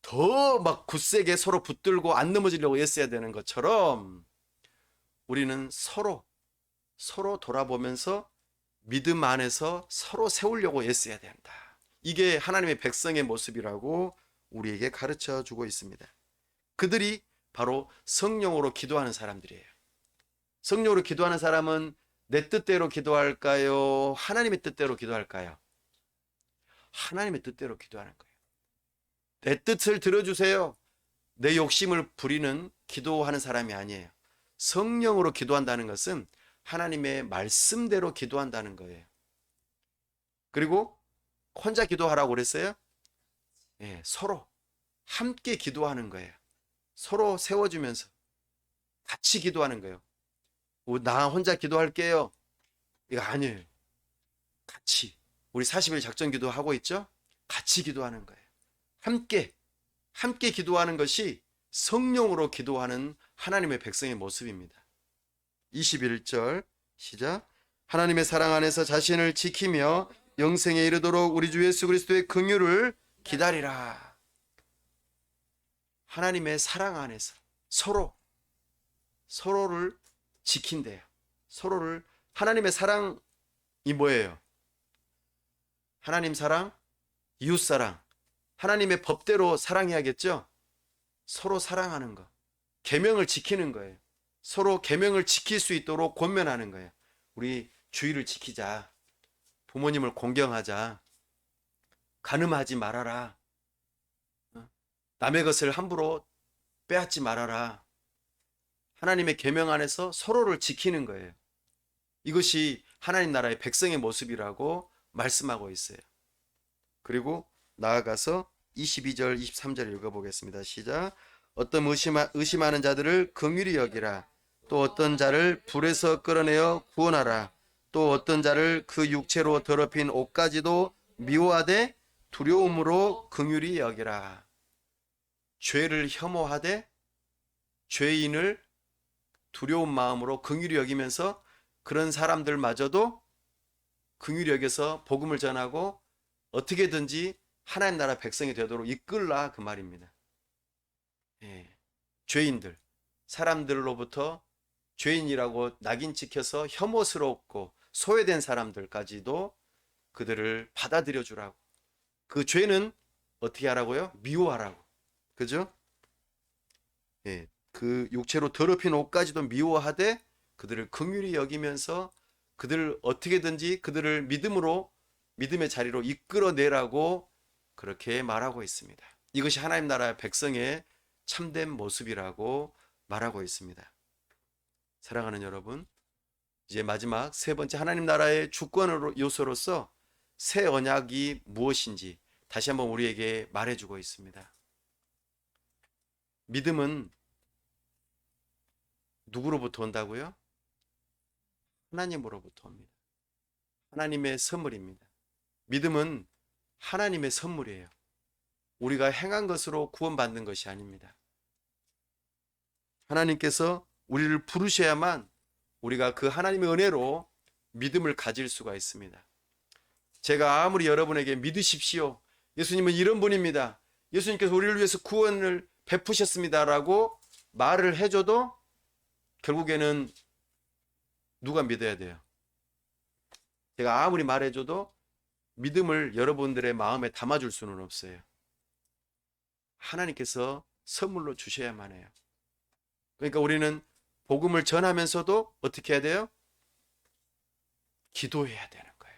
더 막 굳세게 서로 붙들고 안 넘어지려고 애써야 되는 것처럼 우리는 서로 돌아보면서 믿음 안에서 서로 세우려고 애써야 된다. 이게 하나님의 백성의 모습이라고 우리에게 가르쳐 주고 있습니다. 그들이 바로 성령으로 기도하는 사람들이에요. 성령으로 기도하는 사람은 내 뜻대로 기도할까요? 하나님의 뜻대로 기도할까요? 하나님의 뜻대로 기도하는 거예요. 내 뜻을 들어주세요. 내 욕심을 부리는 기도하는 사람이 아니에요. 성령으로 기도한다는 것은 하나님의 말씀대로 기도한다는 거예요. 그리고 혼자 기도하라고 그랬어요? 예, 서로 함께 기도하는 거예요. 서로 세워주면서 같이 기도하는 거예요. 나 혼자 기도할게요. 이거 아니에요. 같이. 우리 40일 작전 기도하고 있죠? 같이 기도하는 거예요. 함께 기도하는 것이 성령으로 기도하는 하나님의 백성의 모습입니다. 21절 시작. 하나님의 사랑 안에서 자신을 지키며 영생에 이르도록 우리 주 예수 그리스도의 긍휼을 기다리라. 하나님의 사랑 안에서 서로를 지킨대요. 서로를. 하나님의 사랑이 뭐예요? 하나님 사랑, 이웃 사랑, 하나님의 법대로 사랑해야겠죠? 서로 사랑하는 거, 계명을 지키는 거예요. 서로 계명을 지킬 수 있도록 권면하는 거예요. 우리 주의를 지키자. 부모님을 공경하자. 간음하지 말아라. 남의 것을 함부로 빼앗지 말아라. 하나님의 계명 안에서 서로를 지키는 거예요. 이것이 하나님 나라의 백성의 모습이라고 말씀하고 있어요. 그리고 나아가서 22절, 23절 읽어보겠습니다. 시작. 어떤 의심하는 자들을 긍휼히 여기라. 또 어떤 자를 불에서 끌어내어 구원하라. 또 어떤 자를 그 육체로 더럽힌 옷까지도 미워하되 두려움으로 긍휼히 여기라. 죄를 혐오하되 죄인을 두려운 마음으로 긍휼히 여기면서 그런 사람들마저도 긍휼히 여겨서 복음을 전하고 어떻게든지 하나님 나라 백성이 되도록 이끌라 그 말입니다. 예. 죄인들, 사람들로부터 죄인이라고 낙인 찍혀서 혐오스럽고 소외된 사람들까지도 그들을 받아들여 주라고. 그 죄는 어떻게 하라고요? 미워하라고. 그죠? 예, 그 육체로 더럽힌 옷까지도 미워하되 그들을 긍휼히 여기면서 그들을 어떻게든지 그들을 믿음의 자리로 이끌어내라고 그렇게 말하고 있습니다. 이것이 하나님 나라의 백성의 참된 모습이라고 말하고 있습니다. 사랑하는 여러분, 이제 마지막 세 번째 하나님 나라의 주권 요소로서 새 언약이 무엇인지 다시 한번 우리에게 말해주고 있습니다. 믿음은 누구로부터 온다고요? 하나님으로부터 옵니다. 하나님의 선물입니다. 믿음은 하나님의 선물이에요. 우리가 행한 것으로 구원받는 것이 아닙니다. 하나님께서 우리를 부르셔야만 우리가 그 하나님의 은혜로 믿음을 가질 수가 있습니다. 제가 아무리 여러분에게 믿으십시오. 예수님은 이런 분입니다. 예수님께서 우리를 위해서 구원을 베푸셨습니다라고 말을 해줘도 결국에는 누가 믿어야 돼요? 제가 아무리 말해줘도 믿음을 여러분들의 마음에 담아줄 수는 없어요. 하나님께서 선물로 주셔야만 해요. 그러니까 우리는 복음을 전하면서도 어떻게 해야 돼요? 기도해야 되는 거예요.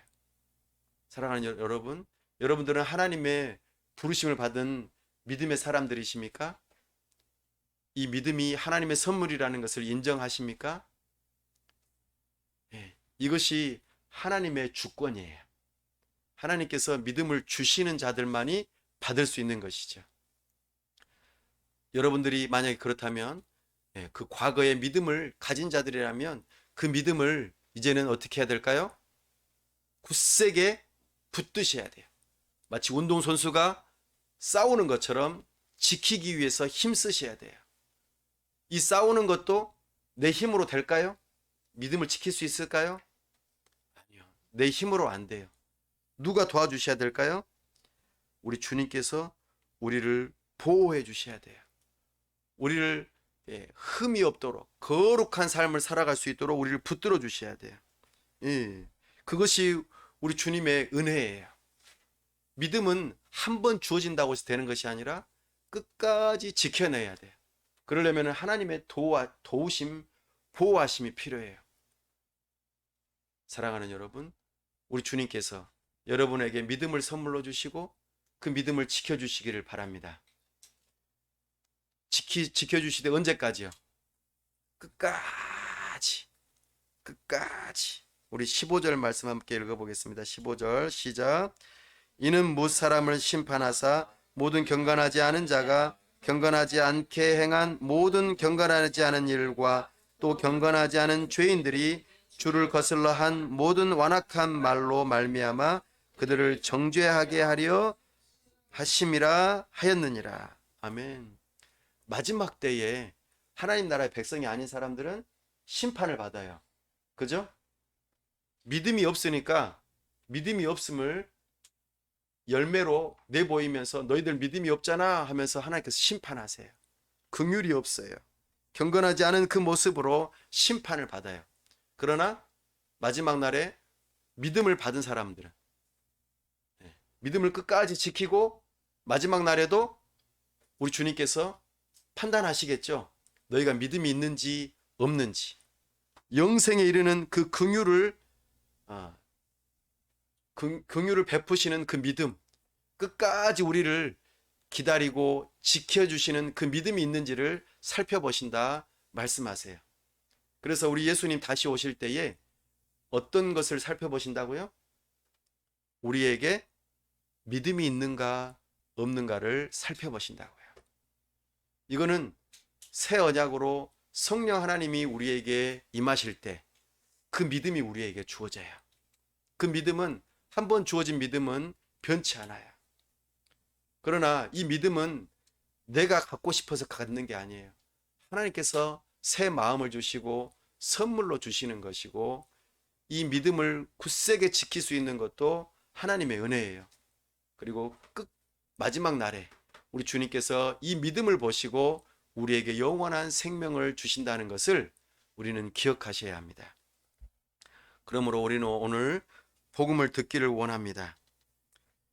사랑하는 여러분, 여러분들은 하나님의 부르심을 받은 믿음의 사람들이십니까? 이 믿음이 하나님의 선물이라는 것을 인정하십니까? 네, 이것이 하나님의 주권이에요. 하나님께서 믿음을 주시는 자들만이 받을 수 있는 것이죠. 여러분들이 만약에 그렇다면 그 과거의 믿음을 가진 자들이라면 그 믿음을 이제는 어떻게 해야 될까요? 굳세게 붙드셔야 돼요. 마치 운동선수가 싸우는 것처럼 지키기 위해서 힘쓰셔야 돼요. 이 싸우는 것도 내 힘으로 될까요? 믿음을 지킬 수 있을까요? 아니요. 내 힘으로 안 돼요. 누가 도와주셔야 될까요? 우리 주님께서 우리를 보호해 주셔야 돼요. 우리를 흠이 없도록 거룩한 삶을 살아갈 수 있도록 우리를 붙들어 주셔야 돼요. 그것이 우리 주님의 은혜예요. 믿음은 한 번 주어진다고 해서 되는 것이 아니라 끝까지 지켜내야 돼요. 그러려면 하나님의 도우심, 보호하심이 필요해요. 사랑하는 여러분, 우리 주님께서 여러분에게 믿음을 선물로 주시고 그 믿음을 지켜주시기를 바랍니다. 지켜주시되 언제까지요? 끝까지. 우리 15절 말씀 함께 읽어보겠습니다. 15절 시작. 이는 무사람을 심판하사 모든 경건하지 않은 자가 경건하지 않게 행한 모든 경건하지 않은 일과 또 경건하지 않은 죄인들이 주를 거슬러 한 모든 완악한 말로 말미암아 그들을 정죄하게 하려 하심이라 하였느니라. 아멘. 마지막 때에 하나님 나라의 백성이 아닌 사람들은 심판을 받아요. 그죠? 믿음이 없으니까 믿음이 없음을 열매로 내보이면서 너희들 믿음이 없잖아 하면서 하나님께서 심판하세요. 긍휼이 없어요. 경건하지 않은 그 모습으로 심판을 받아요. 그러나 마지막 날에 믿음을 받은 사람들은 믿음을 끝까지 지키고 마지막 날에도 우리 주님께서 판단하시겠죠. 너희가 믿음이 있는지 없는지. 영생에 이르는 그 긍휼을 베푸시는 그 믿음, 끝까지 우리를 기다리고 지켜주시는 그 믿음이 있는지를 살펴보신다 말씀하세요. 그래서 우리 예수님 다시 오실 때에 어떤 것을 살펴보신다고요? 우리에게 믿음이 있는가 없는가를 살펴보신다고요. 이거는 새 언약으로 성령 하나님이 우리에게 임하실 때 그 믿음이 우리에게 주어져요. 그 믿음은 한 번 주어진 믿음은 변치 않아요. 그러나 이 믿음은 내가 갖고 싶어서 갖는 게 아니에요. 하나님께서 새 마음을 주시고 선물로 주시는 것이고 이 믿음을 굳세게 지킬 수 있는 것도 하나님의 은혜예요. 그리고 마지막 날에 우리 주님께서 이 믿음을 보시고 우리에게 영원한 생명을 주신다는 것을 우리는 기억하셔야 합니다. 그러므로 우리는 오늘 복음을 듣기를 원합니다.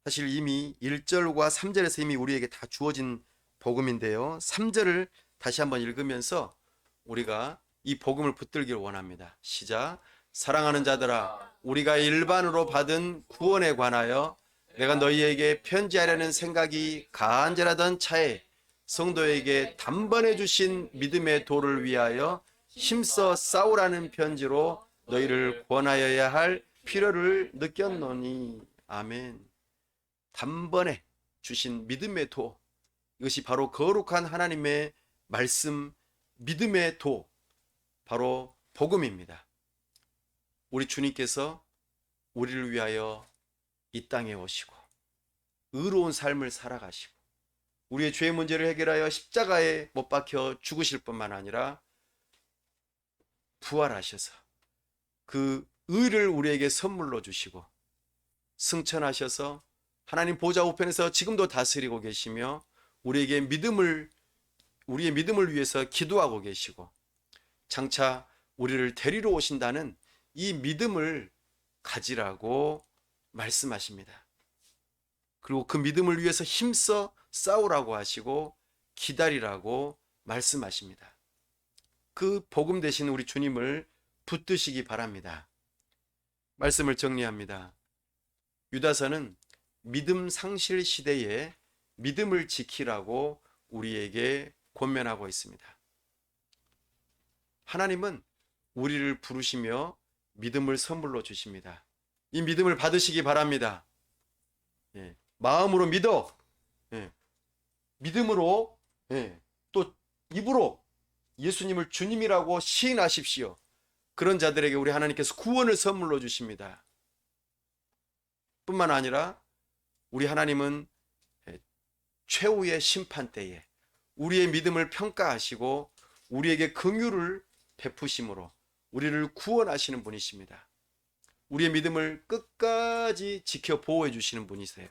사실 이미 1절과 3절에서 이미 우리에게 다 주어진 복음인데요. 3절을 다시 한번 읽으면서 우리가 이 복음을 붙들기를 원합니다. 시작. 사랑하는 자들아, 우리가 일반으로 받은 구원에 관하여 내가 너희에게 편지하려는 생각이 간절하던 차에 성도에게 단번에 주신 믿음의 도를 위하여 힘써 싸우라는 편지로 너희를 권하여야 할 필요를 느꼈노니. 아멘. 단번에 주신 믿음의 도, 이것이 바로 거룩한 하나님의 말씀, 믿음의 도, 바로 복음입니다. 우리 주님께서 우리를 위하여 이 땅에 오시고 의로운 삶을 살아가시고 우리의 죄의 문제를 해결하여 십자가에 못 박혀 죽으실 뿐만 아니라 부활하셔서 그 의를 우리에게 선물로 주시고 승천하셔서 하나님 보좌 우편에서 지금도 다스리고 계시며 우리의 믿음을 위해서 기도하고 계시고 장차 우리를 데리러 오신다는 이 믿음을 가지라고 말씀하십니다. 그리고 그 믿음을 위해서 힘써 싸우라고 하시고 기다리라고 말씀하십니다. 그 복음 되신 우리 주님을 붙드시기 바랍니다. 말씀을 정리합니다. 유다서는 믿음 상실 시대에 믿음을 지키라고 우리에게 권면하고 있습니다. 하나님은 우리를 부르시며 믿음을 선물로 주십니다. 이 믿음을 받으시기 바랍니다. 마음으로 믿어. 믿음으로 또 입으로 예수님을 주님이라고 시인하십시오. 그런 자들에게 우리 하나님께서 구원을 선물로 주십니다. 뿐만 아니라 우리 하나님은 최후의 심판 때에 우리의 믿음을 평가하시고 우리에게 긍휼을 베푸심으로 우리를 구원하시는 분이십니다. 우리의 믿음을 끝까지 지켜 보호해 주시는 분이세요.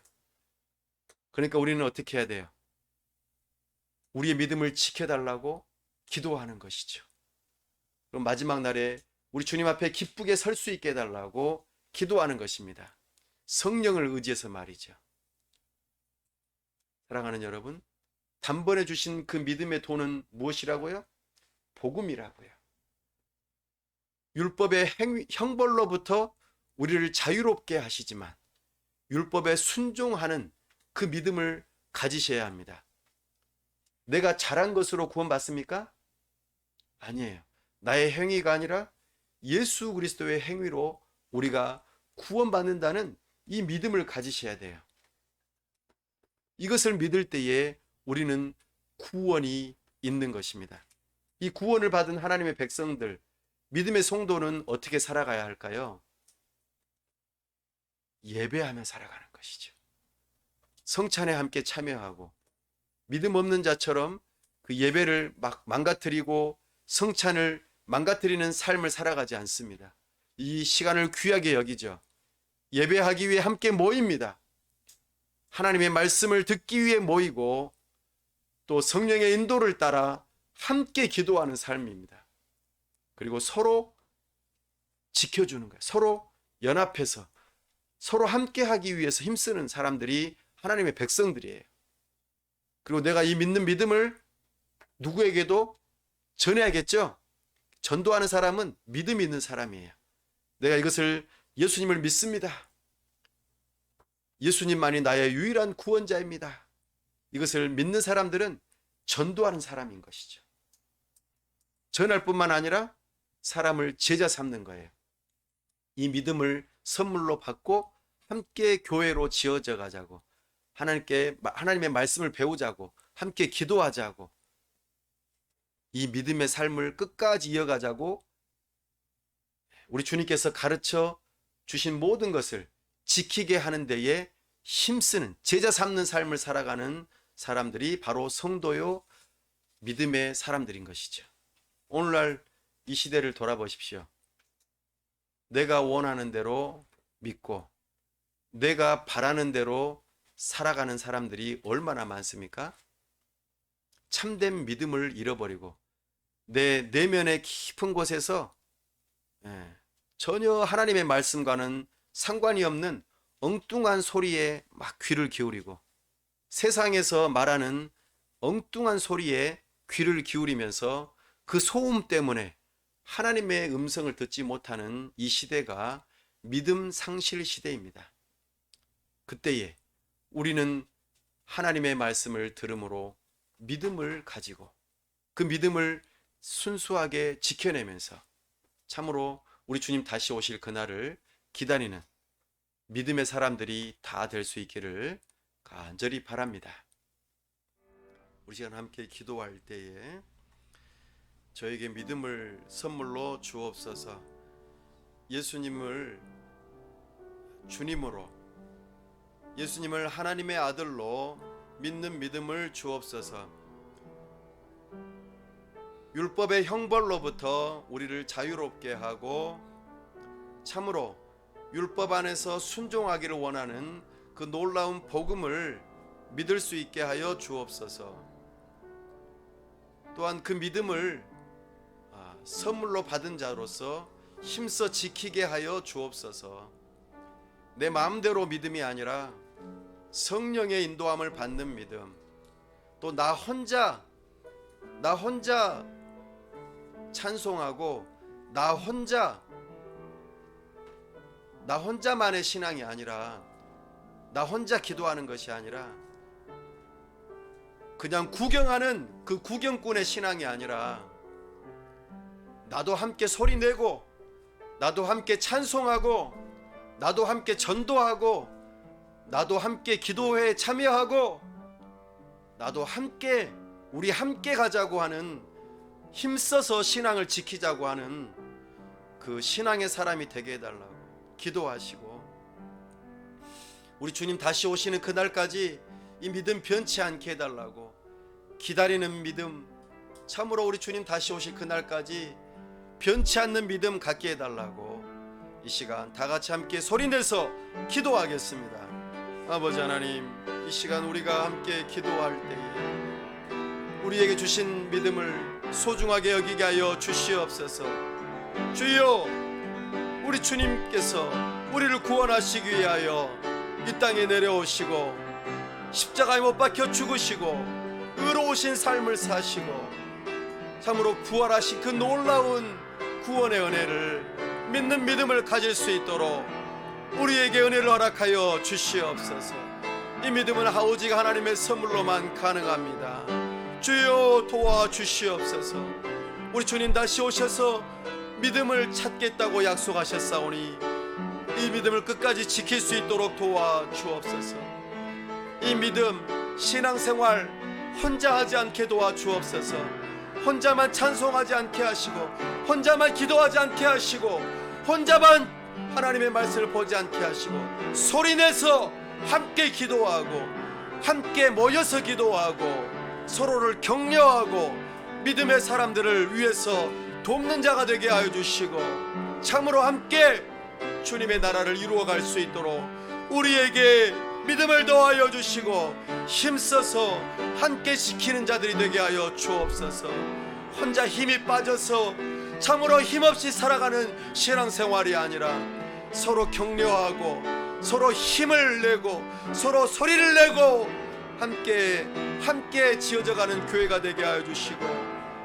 그러니까 우리는 어떻게 해야 돼요? 우리의 믿음을 지켜달라고 기도하는 것이죠. 그럼 마지막 날에 우리 주님 앞에 기쁘게 설 수 있게 해달라고 기도하는 것입니다. 성령을 의지해서 말이죠. 사랑하는 여러분, 단번에 주신 그 믿음의 도는 무엇이라고요? 복음이라고요. 율법의 형벌로부터 우리를 자유롭게 하시지만 율법에 순종하는 그 믿음을 가지셔야 합니다. 내가 잘한 것으로 구원받습니까? 아니에요. 나의 행위가 아니라 예수 그리스도의 행위로 우리가 구원받는다는 이 믿음을 가지셔야 돼요. 이것을 믿을 때에 우리는 구원이 있는 것입니다. 이 구원을 받은 하나님의 백성들, 믿음의 성도는 어떻게 살아가야 할까요? 예배하며 살아가는 것이죠. 성찬에 함께 참여하고 믿음 없는 자처럼 그 예배를 막 망가뜨리고 성찬을 망가뜨리는 삶을 살아가지 않습니다. 이 시간을 귀하게 여기죠. 예배하기 위해 함께 모입니다. 하나님의 말씀을 듣기 위해 모이고 또 성령의 인도를 따라 함께 기도하는 삶입니다. 그리고 서로 지켜주는 거예요. 서로 연합해서 서로 함께 하기 위해서 힘쓰는 사람들이 하나님의 백성들이에요. 그리고 내가 이 믿는 믿음을 누구에게도 전해야겠죠? 전도하는 사람은 믿음이 있는 사람이에요. 내가 이것을 예수님을 믿습니다. 예수님만이 나의 유일한 구원자입니다. 이것을 믿는 사람들은 전도하는 사람인 것이죠. 전할 뿐만 아니라 사람을 제자 삼는 거예요. 이 믿음을 선물로 받고 함께 교회로 지어져 가자고, 하나님의 말씀을 배우자고, 함께 기도하자고, 이 믿음의 삶을 끝까지 이어가자고 우리 주님께서 가르쳐 주신 모든 것을 지키게 하는 데에 힘쓰는, 제자 삼는 삶을 살아가는 사람들이 바로 성도요, 믿음의 사람들인 것이죠. 오늘날 이 시대를 돌아보십시오. 내가 원하는 대로 믿고 내가 바라는 대로 살아가는 사람들이 얼마나 많습니까? 참된 믿음을 잃어버리고 내 내면의 깊은 곳에서 전혀 하나님의 말씀과는 상관이 없는 엉뚱한 소리에 막 귀를 기울이고 세상에서 말하는 엉뚱한 소리에 귀를 기울이면서 그 소음 때문에 하나님의 음성을 듣지 못하는 이 시대가 믿음 상실 시대입니다. 그때에 우리는 하나님의 말씀을 들음으로 믿음을 가지고 그 믿음을 순수하게 지켜내면서 참으로 우리 주님 다시 오실 그날을 기다리는 믿음의 사람들이 다 될 수 있기를 간절히 바랍니다. 우리 시간 함께 기도할 때에 저에게 믿음을 선물로 주옵소서. 예수님을 주님으로, 예수님을 하나님의 아들로 믿는 믿음을 주옵소서. 율법의 형벌로부터 우리를 자유롭게 하고 참으로 율법 안에서 순종하기를 원하는 그 놀라운 복음을 믿을 수 있게 하여 주옵소서. 또한 그 믿음을 선물로 받은 자로서 힘써 지키게 하여 주옵소서. 내 마음대로 믿음이 아니라 성령의 인도함을 받는 믿음, 또 나 혼자 찬송하고 나 혼자만의 신앙이 아니라, 나 혼자 기도하는 것이 아니라 그냥 구경하는 그 구경꾼의 신앙이 아니라 나도 함께 소리내고 나도 함께 찬송하고 나도 함께 전도하고 나도 함께 기도회에 참여하고 나도 함께 우리 함께 가자고 하는, 힘써서 신앙을 지키자고 하는 그 신앙의 사람이 되게 해달라고 기도하시고, 우리 주님 다시 오시는 그날까지 이 믿음 변치 않게 해달라고 기다리는 믿음, 참으로 우리 주님 다시 오실 그날까지 변치 않는 믿음 갖게 해달라고 이 시간 다 같이 함께 소리내서 기도하겠습니다. 아버지 하나님, 이 시간 우리가 함께 기도할 때에 우리에게 주신 믿음을 소중하게 여기게 하여 주시옵소서. 주여, 우리 주님께서 우리를 구원하시기 위하여 이 땅에 내려오시고 십자가에 못 박혀 죽으시고 의로우신 삶을 사시고 참으로 부활하신 그 놀라운 구원의 은혜를 믿는 믿음을 가질 수 있도록 우리에게 은혜를 허락하여 주시옵소서. 이 믿음은 오직 하나님의 선물로만 가능합니다. 주여 도와주시옵소서. 우리 주님 다시 오셔서 믿음을 찾겠다고 약속하셨사오니 이 믿음을 끝까지 지킬 수 있도록 도와주옵소서. 이 믿음, 신앙생활 혼자 하지 않게 도와주옵소서. 혼자만 찬송하지 않게 하시고 혼자만 기도하지 않게 하시고 혼자만 하나님의 말씀을 보지 않게 하시고 소리내서 함께 기도하고 함께 모여서 기도하고 서로를 격려하고 믿음의 사람들을 위해서 돕는 자가 되게 하여 주시고 참으로 함께 주님의 나라를 이루어갈 수 있도록 우리에게 믿음을 더하여 주시고 힘써서 함께 지키는 자들이 되게 하여 주옵소서. 혼자 힘이 빠져서 참으로 힘없이 살아가는 신앙생활이 아니라 서로 격려하고 서로 힘을 내고 서로 소리를 내고 함께 지어져가는 교회가 되게 하여 주시고,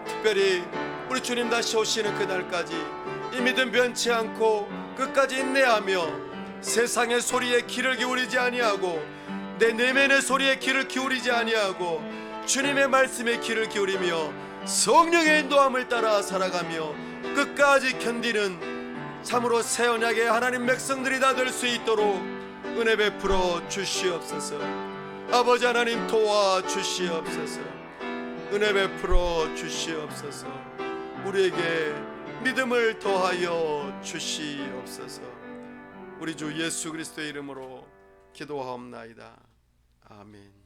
특별히 우리 주님 다시 오시는 그날까지 이 믿음 변치 않고 끝까지 인내하며 세상의 소리에 귀를 기울이지 아니하고 내 내면의 소리에 귀를 기울이지 아니하고 주님의 말씀에 귀를 기울이며 성령의 인도함을 따라 살아가며 끝까지 견디는 참으로 새 언약의 하나님 백성들이 다 될 수 있도록 은혜 베풀어 주시옵소서. 아버지 하나님 도와주시옵소서. 은혜 베풀어 주시옵소서. 우리에게 믿음을 더하여 주시옵소서. 우리 주 예수 그리스도의 이름으로 기도하옵나이다. 아멘.